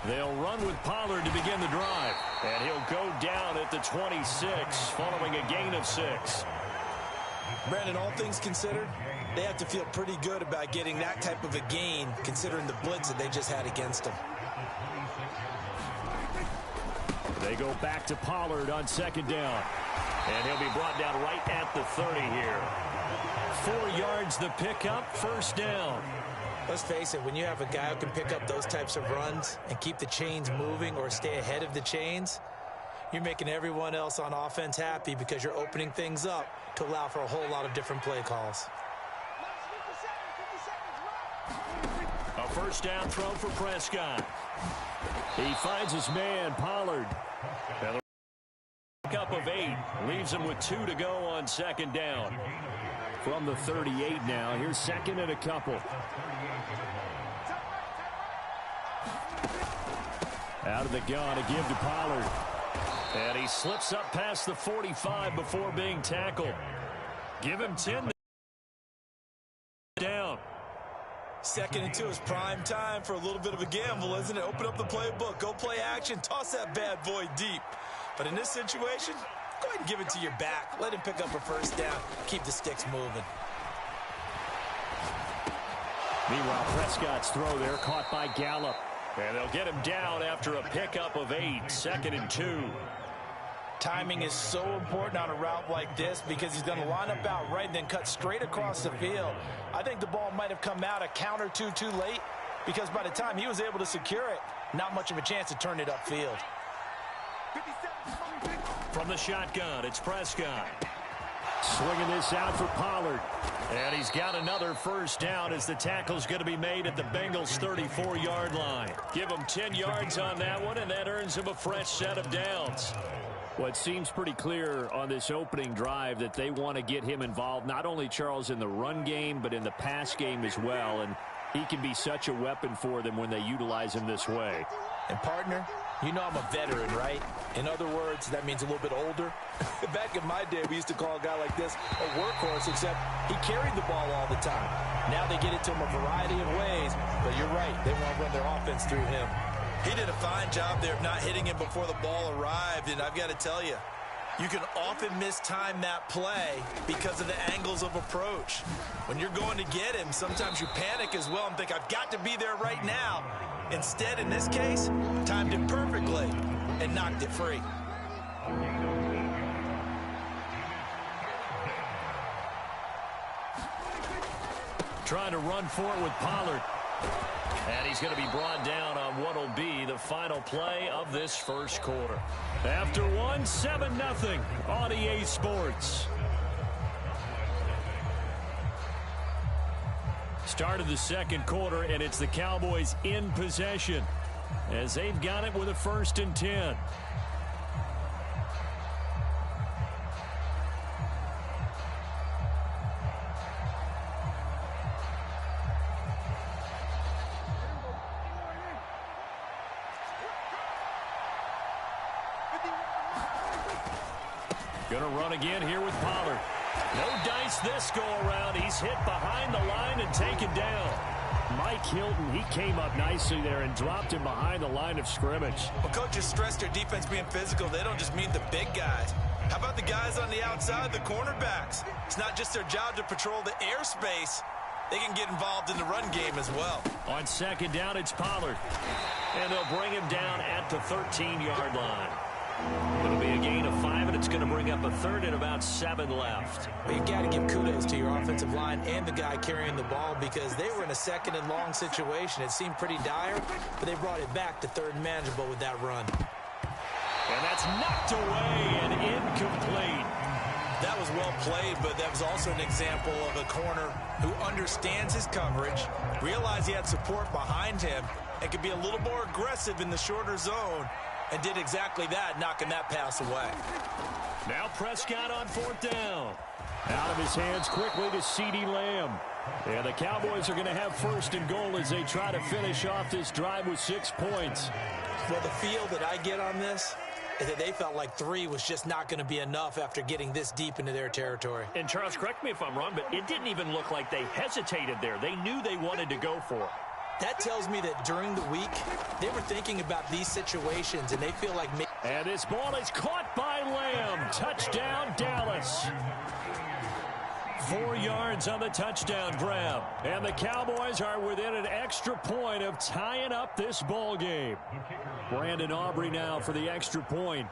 They'll run with Pollard to begin the drive. And he'll go down at the 26 following a gain of 6. Brandon, all things considered, they have to feel pretty good about getting that type of a gain considering the blitz that they just had against them. They go back to Pollard on 2nd down. And he'll be brought down right at the 30 here. 4 yards the pickup, 1st down. Let's face it, when you have a guy who can pick up those types of runs and keep the chains moving or stay ahead of the chains, you're making everyone else on offense happy because you're opening things up to allow for a whole lot of different play calls. A 1st down throw for Prescott. He finds his man, Pollard. And a pickup of 8 leaves him with 2 to go on 2nd down. From the 38 now, here's 2nd and a couple. Out of the gun, a give to Pollard. And he slips up past the 45 before being tackled. Give him 10 down. 2nd and 2 is prime time for a little bit of a gamble, isn't it? Open up the playbook, go play action, toss that bad boy deep. But in this situation, go ahead and give it to your back. Let him pick up a 1st down. Keep the sticks moving. Meanwhile, Prescott's throw there caught by Gallup. And they'll get him down after a pickup of 8, 2nd and 2. Timing is so important on a route like this because he's going to line up out right and then cut straight across the field. I think the ball might have come out a count or two too late because by the time he was able to secure it, not much of a chance to turn it upfield. From the shotgun, it's Prescott. Swinging this out for Pollard. And he's got another 1st down as the tackle's going to be made at the Bengals' 34-yard line. Give him 10 yards on that one, and that earns him a fresh set of downs. Well, it seems pretty clear on this opening drive that they want to get him involved, not only, Charles, in the run game, but in the pass game as well. And he can be such a weapon for them when they utilize him this way. And, partner, you know I'm a veteran, right? In other words, that means a little bit older. Back in my day, we used to call a guy like this a workhorse, except he carried the ball all the time. Now they get it to him a variety of ways, but you're right. They want to run their offense through him. He did a fine job there of not hitting him before the ball arrived, and I've got to tell you, you can often mistime that play because of the angles of approach. When you're going to get him, sometimes you panic as well and think, I've got to be there right now. Instead, in this case, timed it perfectly and knocked it free. Trying to run for it with Pollard. And he's going to be brought down on what will be the final play of this 1st quarter. After 7-0 on EA Sports. Start of the 2nd quarter, and it's the Cowboys in possession as they've got it with a 1st and 10. Gonna run again here with Pollard. No dice this go-around. He's hit behind the line and taken down. Mike Hilton, he came up nicely there and dropped him behind the line of scrimmage. Well, coaches stress their defense being physical. They don't just mean the big guys. How about the guys on the outside, the cornerbacks? It's not just their job to patrol the airspace. They can get involved in the run game as well. On second down, it's Pollard. And they'll bring him down at the 13-yard line. It'll be a gain of 5, and it's going to bring up a third and about 7 left. Well, you got to give kudos to your offensive line and the guy carrying the ball because they were in a second and long situation. It seemed pretty dire, but they brought it back to third and manageable with that run. And that's knocked away and incomplete. That was well played, but that was also an example of a corner who understands his coverage, realized he had support behind him, and could be a little more aggressive in the shorter zone, and did exactly that, knocking that pass away. Now Prescott on fourth down. Out of his hands quickly to CeeDee Lamb. And the Cowboys are going to have first and goal as they try to finish off this drive with 6 points. Well, the feel that I get on this is that they felt like 3 was just not going to be enough after getting this deep into their territory. And Charles, correct me if I'm wrong, but it didn't even look like they hesitated there. They knew they wanted to go for it. That tells me that during the week, they were thinking about these situations, and they feel like... And this ball is caught by Lamb. Touchdown, Dallas. 4 yards on the touchdown grab. And the Cowboys are within an extra point of tying up this ball game. Brandon Aubrey now for the extra point.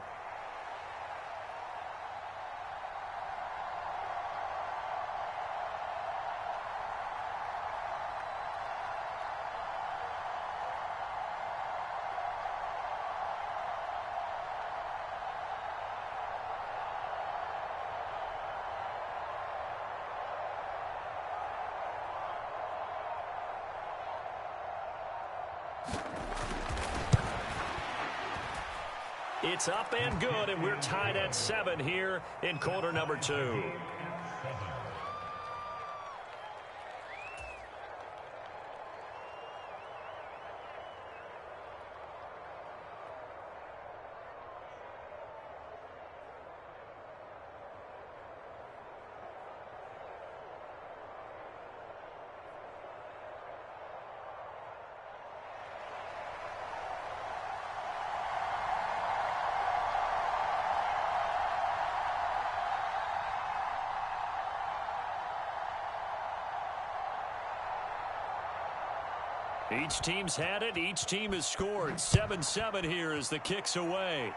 It's up and good, and we're tied at 7 here in quarter number 2. Each team's had it. Each team has scored. 7-7 here as the kick's away.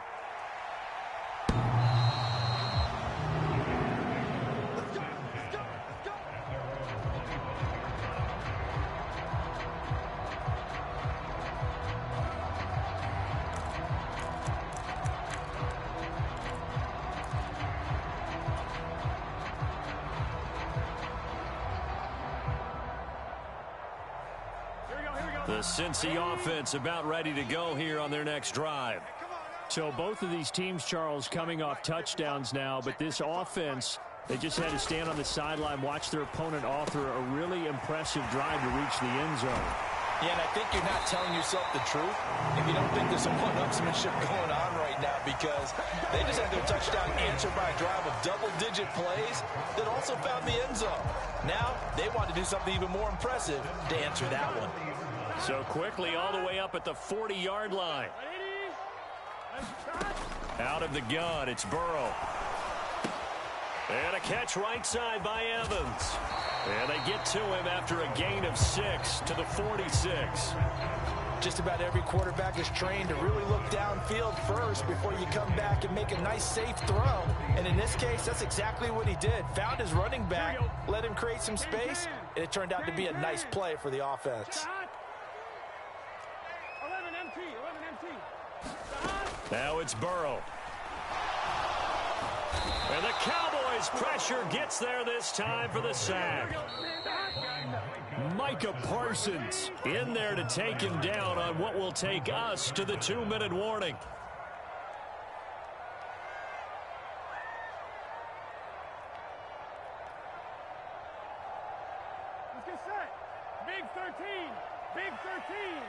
The Cincy offense about ready to go here on their next drive. So both of these teams, Charles, coming off touchdowns now, but this offense, they just had to stand on the sideline, watch their opponent author a really impressive drive to reach the end zone. Yeah, and I think you're not telling yourself the truth if you don't think there's some one-upsmanship going on right now, because they just had their touchdown answered by a drive of double-digit plays that also found the end zone. Now they want to do something even more impressive to answer that one. So quickly all the way up at the 40-yard line. Out of the gun, it's Burrow. And a catch right side by Evans. And they get to him after a gain of 6 to the 46. Just about every quarterback is trained to really look downfield first before you come back and make a nice, safe throw. And in this case, that's exactly what he did. Found his running back, let him create some space, and it turned out to be a nice play for the offense. Now it's Burrow. And the Cowboys' pressure gets there this time for the sack. Micah Parsons in there to take him down on what will take us to the 2-minute warning. Let's get set. Big 13. Big 13.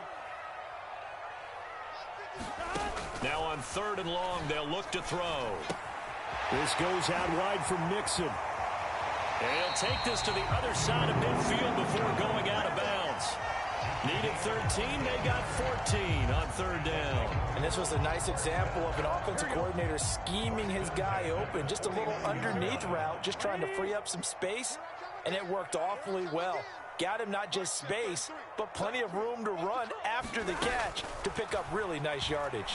Now on 3rd and long, they'll look to throw. This goes out wide for Mixon. And he'll take this to the other side of midfield before going out of bounds. Needed 13, they got 14 on third down. And this was a nice example of an offensive coordinator scheming his guy open. Just a little underneath route, just trying to free up some space, and it worked awfully well. Got him not just space, but plenty of room to run after the catch to pick up really nice yardage.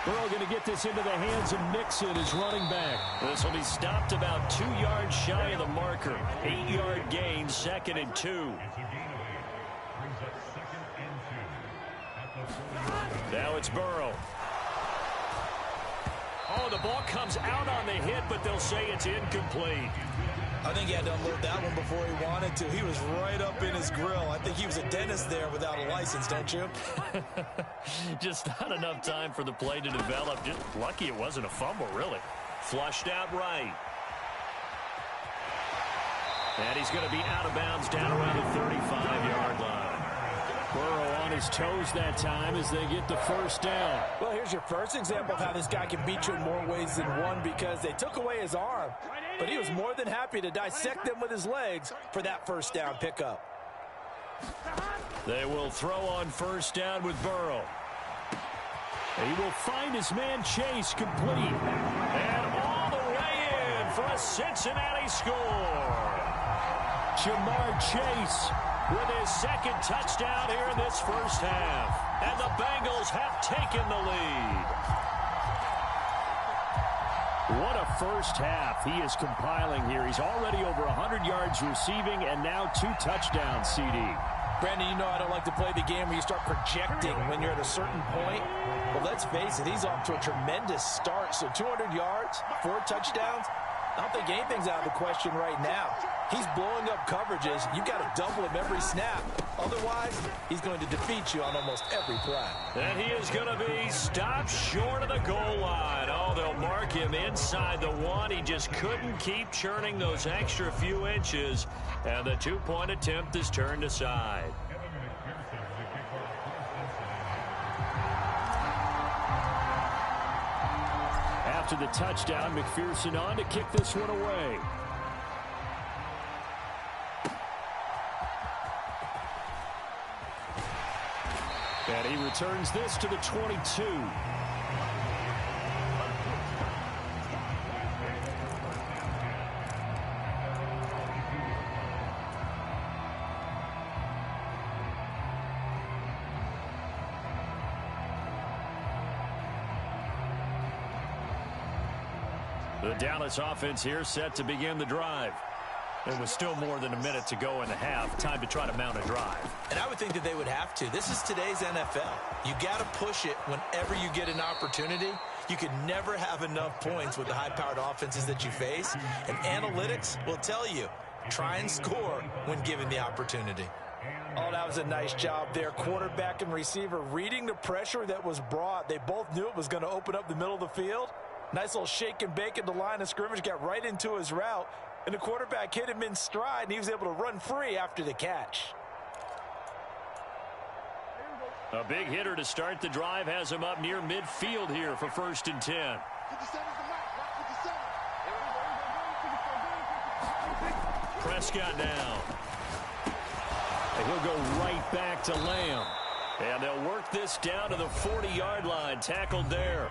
Burrow going to get this into the hands of Mixon as running back. This will be stopped about 2 yards shy of the marker. 8-yard gain, 2nd and 2. Now it's Burrow. Oh, the ball comes out on the hit, but they'll say it's incomplete. I think he had to unload that one before he wanted to. He was right up in his grill. I think he was a dentist there without a license, don't you? Just not enough time for the play to develop. Just lucky it wasn't a fumble, really. Flushed out right. And he's going to be out of bounds down around the 35-yard line. Burrow on his toes that time as they get the first down. Well, here's your first example of how this guy can beat you in more ways than one, because they took away his arm, but he was more than happy to dissect them with his legs for that first down pickup. They will throw on first down with Burrow. He will find his man Chase complete. And all the way in for a Cincinnati score. Jamar Chase with his second touchdown here in this first half. And the Bengals have taken the lead. What a first half he is compiling here. He's already over 100 yards receiving and now 2 touchdowns, CD. Brandon, you know I don't like to play the game where you start projecting when you're at a certain point. Well, let's face it, he's off to a tremendous start. So 200 yards, 4 touchdowns. I don't think anything's out of the question right now. He's blowing up coverages. You've got to double him every snap. Otherwise, he's going to defeat you on almost every play. And he is going to be stopped short of the goal line. Oh, they'll mark him inside the 1. He just couldn't keep churning those extra few inches. And the 2-point attempt is turned aside. After the touchdown, McPherson on to kick this one away. And he returns this to the 22. The Dallas offense here set to begin the drive. There was still more than a minute to go in the half. Time to try to mount a drive. And I would think that they would have to. This is today's NFL. You got to push it whenever you get an opportunity. You can never have enough points with the high-powered offenses that you face. And analytics will tell you, try and score when given the opportunity. Oh, that was a nice job there. Quarterback and receiver reading the pressure that was brought. They both knew it was going to open up the middle of the field. Nice little shake and bake at the line of scrimmage, got right into his route. And the quarterback hit him in stride, and he was able to run free after the catch. A big hitter to start the drive has him up near midfield here for 1st and 10. Prescott now. And he'll go right back to Lamb. And they'll work this down to the 40-yard line, tackled there.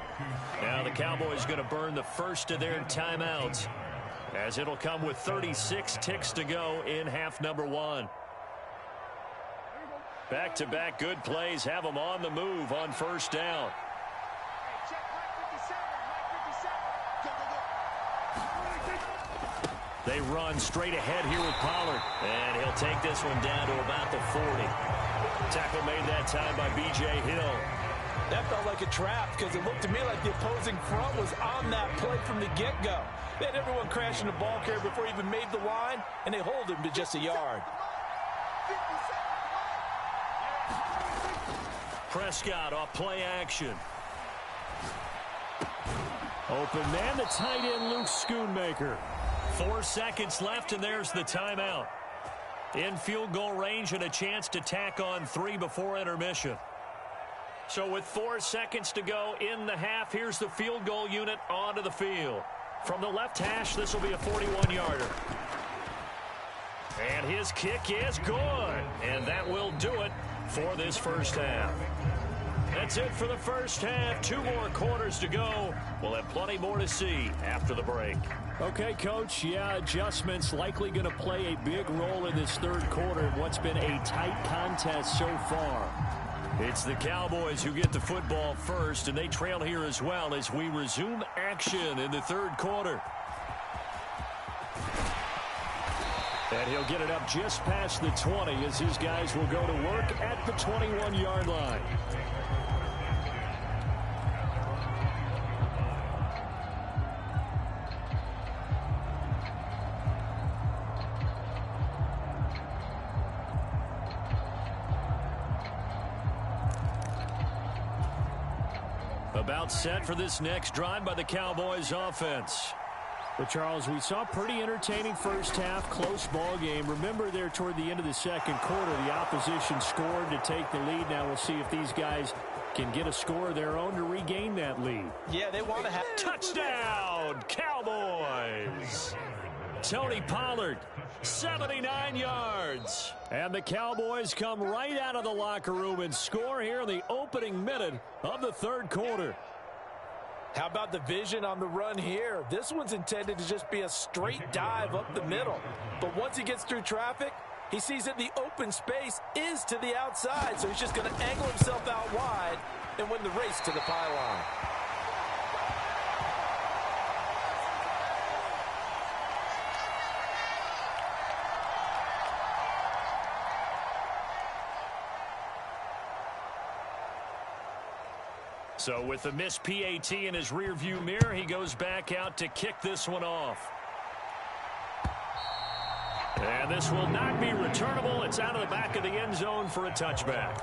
Now the Cowboys going to burn the first of their timeouts, as it'll come with 36 ticks to go in half number 1. Back-to-back good plays have them on the move on first down. They run straight ahead here with Pollard. And he'll take this one down to about the 40. Tackle made that time by B.J. Hill. That felt like a trap because it looked to me like the opposing front was on that play from the get-go. They had everyone crashing the ball carrier before he even made the line, and they hold him to just a yard. Prescott off play action. Open man, the tight end, Luke Schoonmaker. 4 seconds left, and there's the timeout. In field goal range and a chance to tack on 3 before intermission. So with 4 seconds to go in the half, here's the field goal unit onto the field. From the left hash, this will be a 41-yarder. And his kick is good. And that will do it for this first half. That's it for the first half. 2 more quarters to go. We'll have plenty more to see after the break. Okay, Coach, yeah, adjustments likely going to play a big role in this third quarter in what's been a tight contest so far. It's the Cowboys who get the football first, and they trail here as well as we resume action in the third quarter. And he'll get it up just past the 20 as his guys will go to work at the 21-yard line. About set for this next drive by the Cowboys offense. But Charles, we saw a pretty entertaining first half, close ball game. Remember there toward the end of the second quarter, the opposition scored to take the lead. Now we'll see if these guys can get a score of their own to regain that lead. Yeah, they want to have touchdown, Cowboys. Tony Pollard, 79 yards. And the Cowboys come right out of the locker room and score here in the opening minute of the third quarter. How about the vision on the run here? This one's intended to just be a straight dive up the middle. But once he gets through traffic, he sees that the open space is to the outside. So he's just going to angle himself out wide and win the race to the pylon. So with the missed PAT in his rearview mirror, he goes back out to kick this one off. And this will not be returnable. It's out of the back of the end zone for a touchback.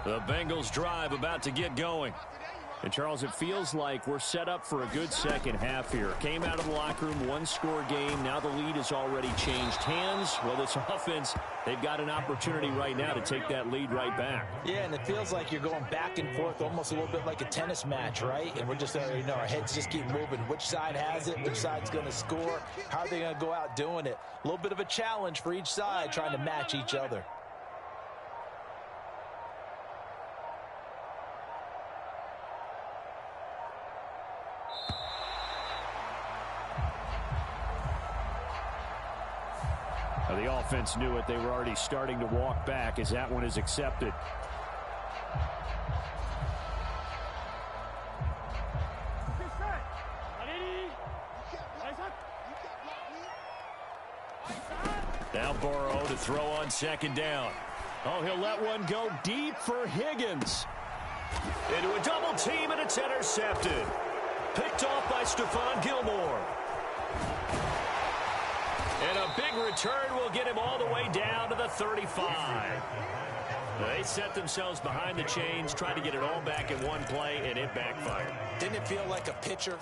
The Bengals drive about to get going. And, Charles, it feels like we're set up for a good second half here. Came out of the locker room, one-score game. Now the lead has already changed hands. Well, this offense, they've got an opportunity right now to take that lead right back. Yeah, and it feels like you're going back and forth almost a little bit like a tennis match, right? And we're just, our heads just keep moving. Which side has it? Which side's going to score? How are they going to go out doing it? A little bit of a challenge for each side trying to match each other. The offense knew it. They were already starting to walk back as that one is accepted. Now Burrow to throw on second down. Oh, he'll let one go deep for Higgins. Into a double team, and it's intercepted. Picked off by Stephon Gilmore. And a big return will get him all the way down to the 35. They set themselves behind the chains, trying to get it all back in one play, and it backfired. Didn't it feel like a pitcher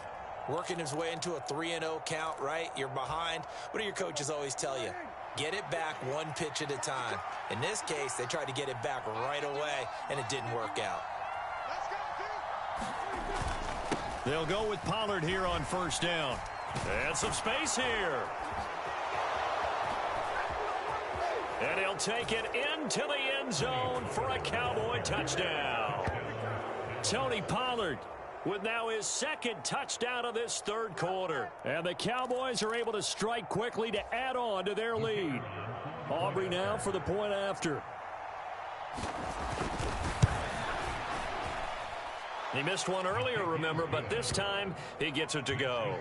working his way into a 3-0 count, right? You're behind. What do your coaches always tell you? Get it back one pitch at a time. In this case, they tried to get it back right away, and it didn't work out. They'll go with Pollard here on first down. And some space here. And he'll take it into the end zone for a Cowboy touchdown. Tony Pollard with now his second touchdown of this third quarter. And the Cowboys are able to strike quickly to add on to their lead. Aubrey now for the point after. He missed one earlier, remember, but this time he gets it to go.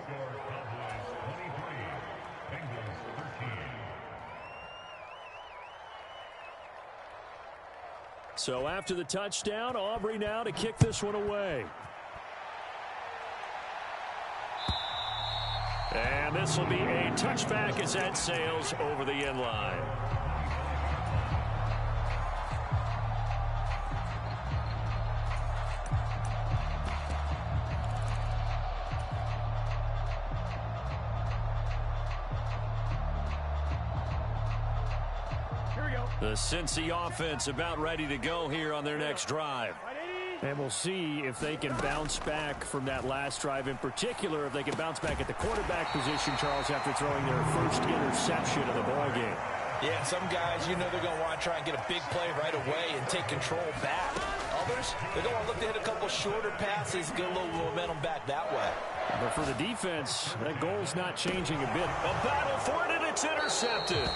So after the touchdown, Aubrey now to kick this one away. And this will be a touchback as that sails over the end line. The Cincy offense about ready to go here on their next drive. And we'll see if they can bounce back from that last drive, in particular if they can bounce back at the quarterback position, Charles, after throwing their first interception of the ball game. Yeah, some guys, you know they're going to want to try and get a big play right away and take control back. Others, they're going to want to look to hit a couple shorter passes, get a little momentum back that way. But for the defense, that goal's not changing a bit. A battle for it, and it's intercepted.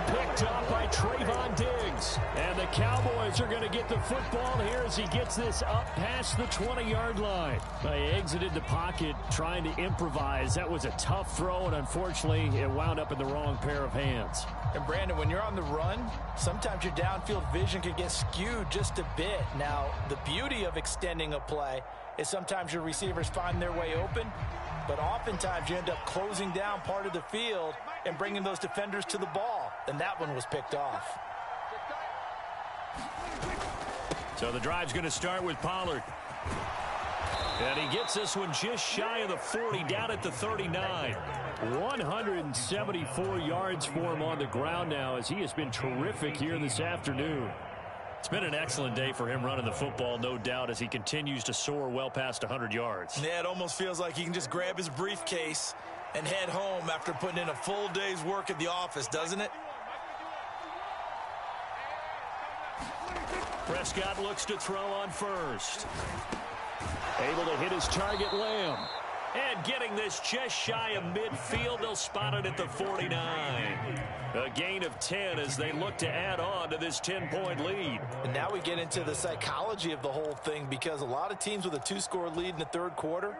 Picked up by Trayvon Diggs. And the Cowboys are going to get the football here as he gets this up past the 20-yard line. They exited the pocket trying to improvise. That was a tough throw, and unfortunately, it wound up in the wrong pair of hands. And Brandon, when you're on the run, sometimes your downfield vision can get skewed just a bit. Now, the beauty of extending a play is sometimes your receivers find their way open, but oftentimes you end up closing down part of the field and bringing those defenders to the ball. And that one was picked off. So the drive's going to start with Pollard. And he gets this one just shy of the 40, down at the 39. 174 yards for him on the ground now, as he has been terrific here this afternoon. It's been an excellent day for him running the football, no doubt, as he continues to soar well past 100 yards. Yeah, it almost feels like he can just grab his briefcase and head home after putting in a full day's work at the office, doesn't it? Prescott looks to throw on first. Able to hit his target, Lamb. And getting this just shy of midfield, they'll spot it at the 49. A gain of 10 as they look to add on to this 10-point lead. And now we get into the psychology of the whole thing, because a lot of teams with a 2-score lead in the third quarter,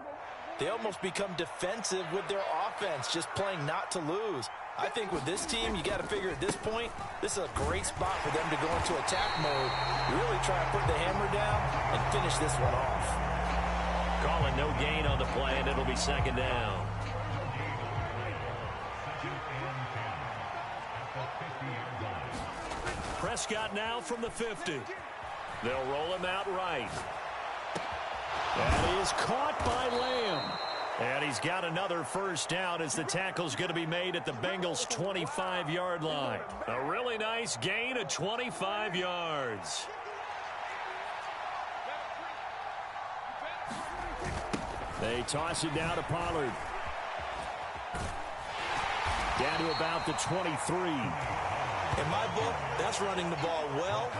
they almost become defensive with their offense, just playing not to lose. I think with this team, you got to figure at this point, this is a great spot for them to go into attack mode, really try and put the hammer down and finish this one off. Calling no gain on the play, and it'll be second down. Prescott now from the 50. They'll roll him out right. That is caught by Lamb. And he's got another first down as the tackle's going to be made at the Bengals' 25-yard line. A really nice gain of 25 yards. They toss it down to Pollard. Down to about the 23. In my book, that's running the ball well,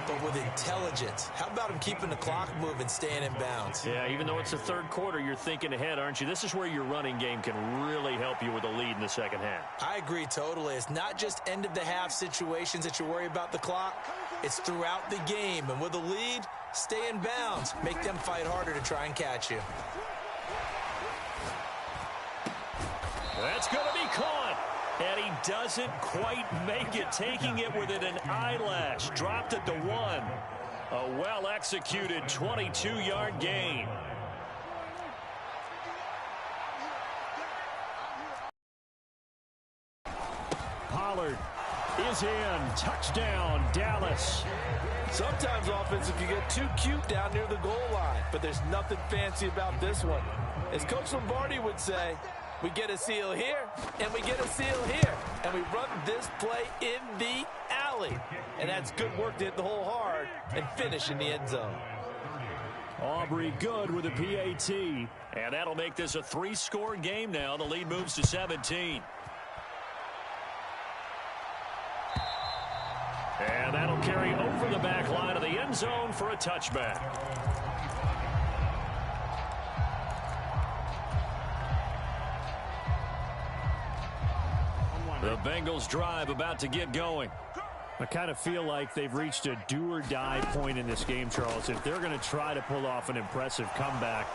but with intelligence. How about him keeping the clock moving, staying in bounds? Yeah, even though it's the third quarter, you're thinking ahead, aren't you? This is where your running game can really help you with a lead in the second half. I agree totally. It's not just end-of-the-half situations that you worry about the clock. It's throughout the game. And with a lead, stay in bounds. Make them fight harder to try and catch you. That's going to be caught. And he doesn't quite make it, taking it within an eyelash. Dropped at the 1. A well-executed 22-yard gain. Pollard is in. Touchdown, Dallas. Sometimes offensive can get too cute down near the goal line, but there's nothing fancy about this one. As Coach Lombardi would say, we get a seal here, and we get a seal here. And we run this play in the alley. And that's good work to hit the hole hard and finish in the end zone. Aubrey good with a PAT. And that'll make this a 3-score game now. The lead moves to 17. And that'll carry over the back line of the end zone for a touchback. The Bengals drive about to get going. I kind of feel like they've reached a do-or-die point in this game, Charles. If they're going to try to pull off an impressive comeback,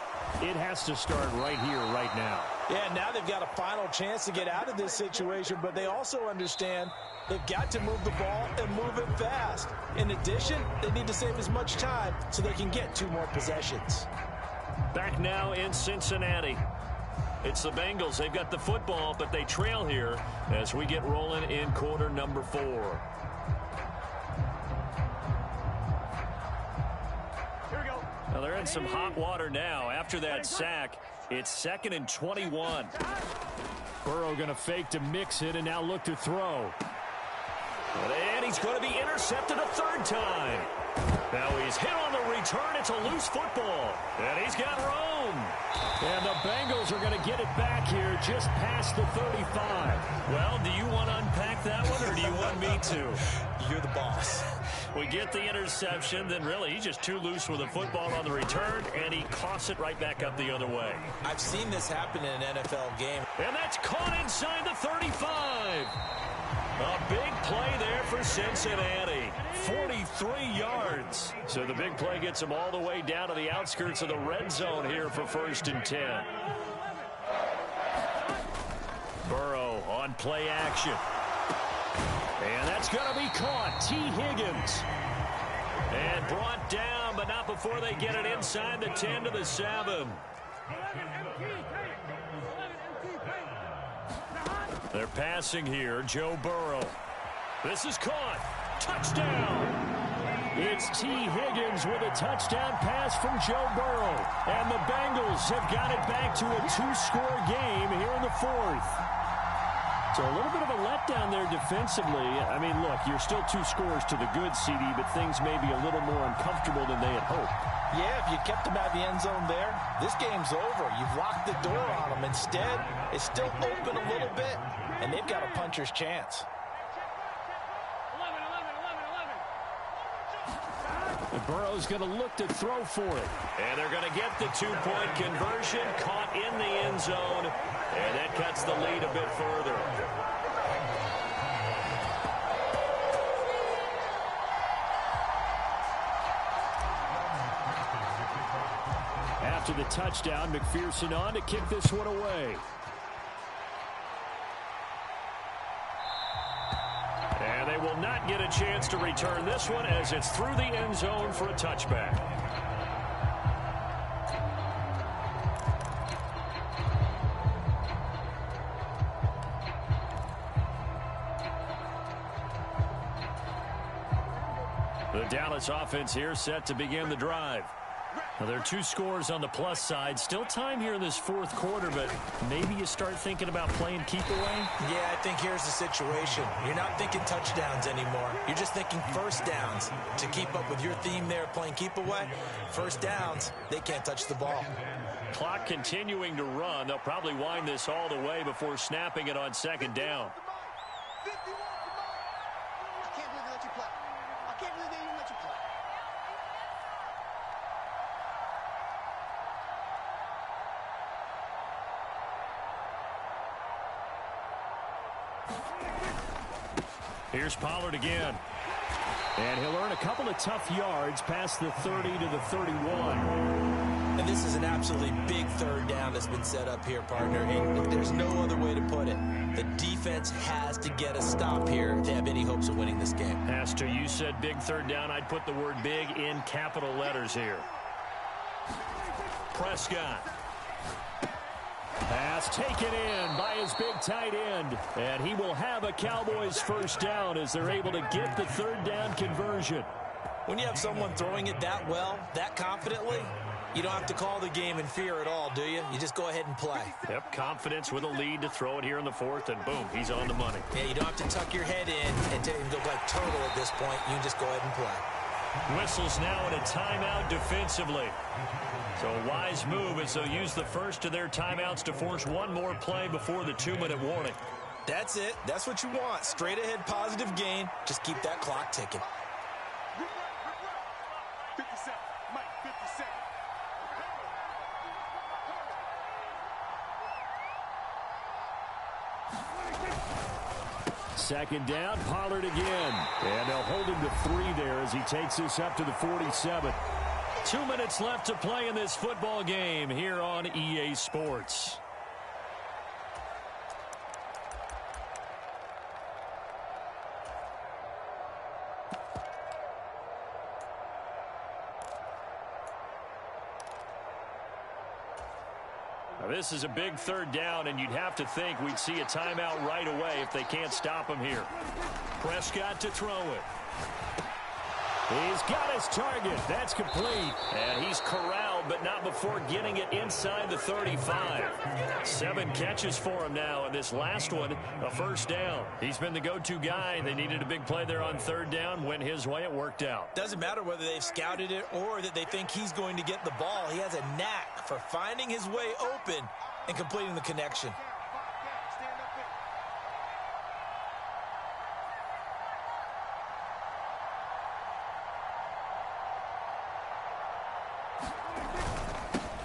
it has to start right here, right now. Yeah, now they've got a final chance to get out of this situation, but they also understand they've got to move the ball and move it fast. In addition, they need to save as much time so they can get 2 more possessions. Back now in Cincinnati. It's the Bengals. They've got the football, but they trail here as we get rolling in quarter number 4. Here we go. Now they're in some hot water now. After that sack, it's 2nd and 21. Burrow going to fake to mix it and now look to throw. And he he's going to be intercepted a third time. Now he's hit on the return. It's a loose football. And he's got room. And the Bengals are going to get it back here just past the 35. Well, do you want to unpack that one, or do you want me to? You're the boss. We get the interception, then really he's just too loose with the football on the return, and he coughs it right back up the other way. I've seen this happen in an NFL game. And that's caught inside the 35. A big play there for Cincinnati. 43 yards. So the big play gets him all the way down to the outskirts of the red zone here for 1st and 10. Burrow on play action. And that's going to be caught. T. Higgins. And brought down, but not before they get it inside the 10 to the 7. They're passing here. Joe Burrow. This is caught. Touchdown. It's T. Higgins with a touchdown pass from Joe Burrow. And the Bengals have got it back to a 2-score game here in the 4th. So a little bit of a letdown there defensively. I mean, look, you're still 2 scores to the good, CD, but things may be a little more uncomfortable than they had hoped. Yeah, if you kept them out of the end zone there, this game's over. You've locked the door on them. Instead, it's still open a little bit, and they've got a puncher's chance. And Burrow's going to look to throw for it. And they're going to get the 2-point conversion, caught in the end zone, and that cuts the lead a bit further. After the touchdown, McPherson on to kick this one away. And they will not get a chance to return this one as it's through the end zone for a touchback. The Dallas offense here set to begin the drive. Now, there are 2 scores on the plus side. Still time here in this 4th quarter, but maybe you start thinking about playing keep away? Yeah, I think here's the situation. You're not thinking touchdowns anymore. You're just thinking first downs. To keep up with your theme there, playing keep away, first downs, they can't touch the ball. Clock continuing to run. They'll probably wind this all the way before snapping it on 2nd down. I can't believe they let you play. I can't believe they even let you play. Here's Pollard again. And he'll earn a couple of tough yards past the 30 to the 31. And this is an absolutely big 3rd down that's been set up here, partner. And there's no other way to put it. The defense has to get a stop here to have any hopes of winning this game. Pastor, you said big 3rd down. I'd put the word big in capital letters here. Prescott. Pass taken in by his big tight end. And he will have a Cowboys 1st down as they're able to get the 3rd down conversion. When you have someone throwing it that well, that confidently, you don't have to call the game in fear at all, do you? You just go ahead and play. Yep, confidence with a lead to throw it here in the 4th, and boom, he's on the money. Yeah, you don't have to tuck your head in and go like turtle at this point. You just go ahead and play. Whistles now in a timeout defensively. So a wise move as they'll use the first of their timeouts to force one more play before the 2-minute warning. That's it. That's what you want. Straight ahead positive gain. Just keep that clock ticking. 57. Mike, 57. Second down, Pollard again. And they'll hold him to 3 there as he takes this up to the 47. 2 minutes left to play in this football game here on EA Sports. Now, this is a big 3rd down, and you'd have to think we'd see a timeout right away if they can't stop him here. Prescott to throw it. He's got his target. That's complete. And he's corralled field, but not before getting it inside the 35. 7 catches for him now, and this last one, a first down. He's been the go-to guy. They needed a big play there on third down. Went his way. It worked out. Doesn't matter whether they've scouted it or that they think he's going to get the ball. He has a knack for finding his way open and completing the connection.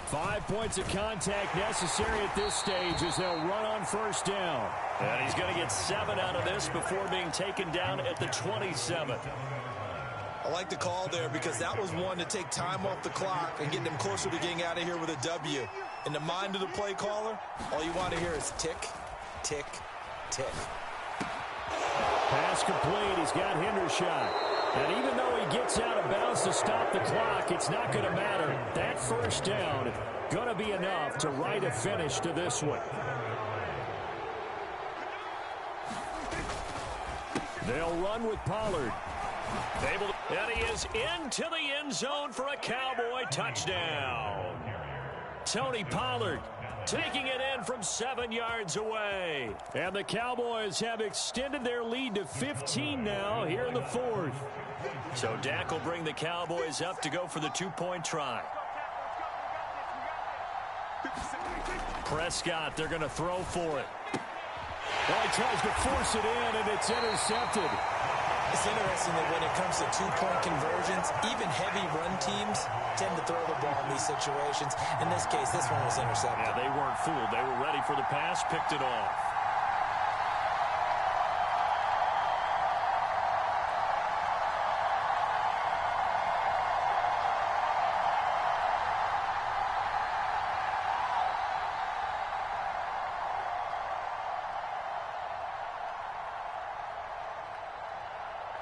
Five points of contact necessary at this stage as they'll run on first down. And he's going to get 7 out of this before being taken down at the 27. I like the call there because that was one to take time off the clock and get them closer to getting out of here with a W. In the mind of the play caller, all you want to hear is tick, tick, tick. Pass complete. He's got Hendershot. And even though he gets out of bounds to stop the clock, it's not going to matter. That first down going to be enough to write a finish to this one. They'll run with Pollard. And he is into the end zone for a Cowboy touchdown. Tony Pollard taking it in from 7 yards away. And the Cowboys have extended their lead to 15 now here in the fourth. So Dak will bring the Cowboys up to go for the 2-point try. Prescott, they're going to throw for it. Well, he tries to force it in, and it's intercepted. It's interesting that when it comes to 2-point conversions, even heavy run teams tend to throw the ball in these situations. In this case, this one was intercepted. Yeah, they weren't fooled. They were ready for the pass, picked it off.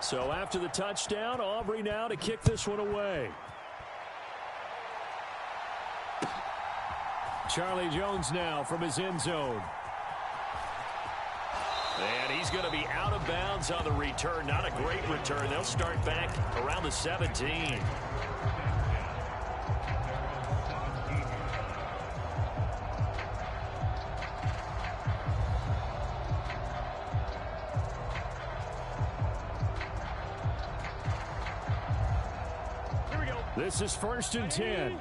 So after the touchdown, Aubrey now to kick this one away. Charlie Jones now from his end zone. And he's going to be out of bounds on the return. Not a great return. They'll start back around the 17. This is 1st and 10.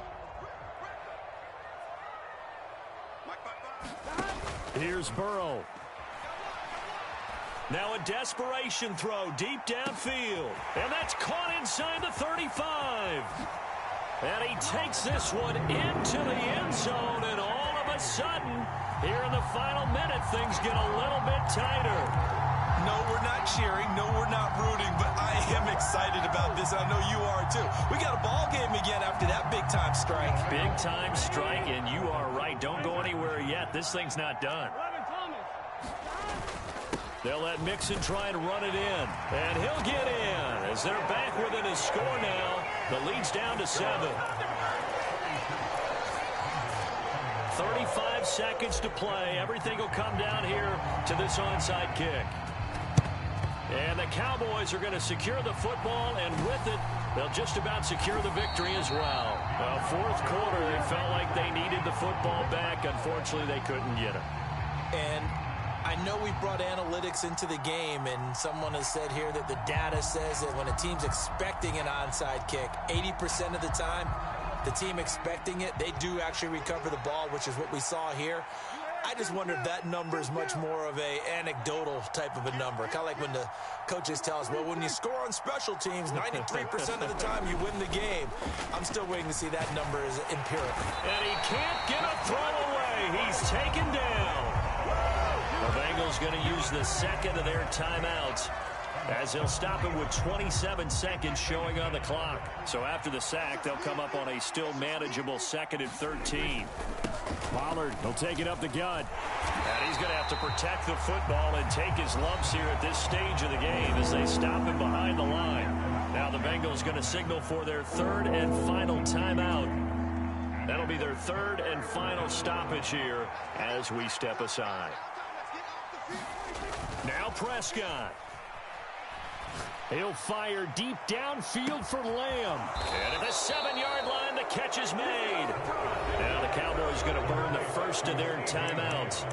Here's Burrow. Now a desperation throw deep downfield. And that's caught inside the 35. And he takes this one into the end zone. And all of a sudden, here in the final minute, things get a little bit tighter. No, we're not cheering. No, we're not rooting. But I am excited about this. I know you are, too. We got a ball game again after that big-time strike. Big-time strike, and you are right. Don't go anywhere yet. This thing's not done. They'll let Mixon try and run it in. And he'll get in as they're back within a score now. The lead's down to 7. 35 seconds to play. Everything will come down here to this onside kick. And the Cowboys are going to secure the football, and with it, they'll just about secure the victory as well. Fourth quarter, they felt like they needed the football back. Unfortunately, they couldn't get it. And I know we brought analytics into the game, and someone has said here that the data says that when a team's expecting an onside kick, 80% of the time, the team expecting it, they do actually recover the ball, which is what we saw here. I just wonder if that number is much more of a anecdotal type of a number. Kind of like when the coaches tell us, well, when you score on special teams, 93% of the time you win the game. I'm still waiting to see that number is empirical. And he can't get a throw away. He's taken down. The Bengals going to use the second of their timeouts as they'll stop it with 27 seconds showing on the clock. So after the sack, they'll come up on a still manageable 2nd and 13. Pollard, he'll take it up the gut. And he's going to have to protect the football and take his lumps here at this stage of the game as they stop him behind the line. Now the Bengals going to signal for their 3rd and final timeout. That'll be their 3rd and final stoppage here as we step aside. Now Prescott. He'll fire deep downfield for Lamb. And at the 7-yard line, the catch is made. Now the Cowboys going to burn the first of their timeouts.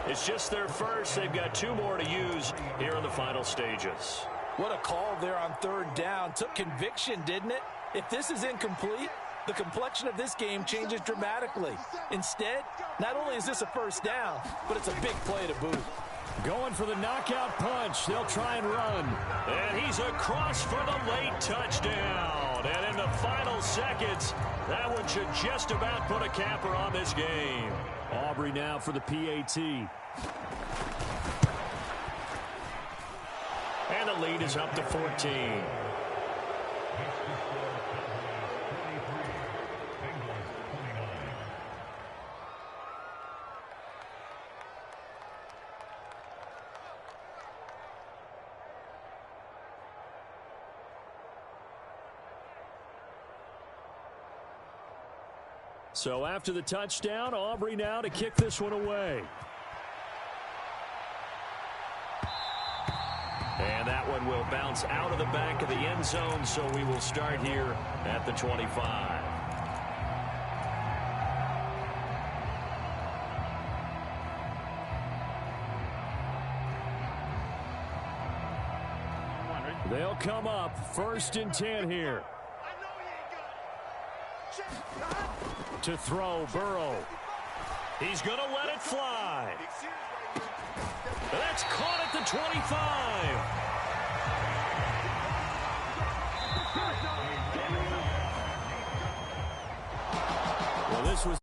It's just their first. They've got 2 more to use here in the final stages. What a call there on 3rd down. Took conviction, didn't it? If this is incomplete, the complexion of this game changes dramatically. Instead, not only is this a first down, but it's a big play to boot. Going for the knockout punch. They'll try and run. And he's across for the late touchdown. And in the final seconds, that one should just about put a capper on this game. Aubrey now for the PAT. And the lead is up to 14. So after the touchdown, Aubrey now to kick this one away. And that one will bounce out of the back of the end zone, so we will start here at the 25. They'll come up 1st and 10 here. To throw, Burrow. He's going to let it fly. That's caught at the 25. Well, this was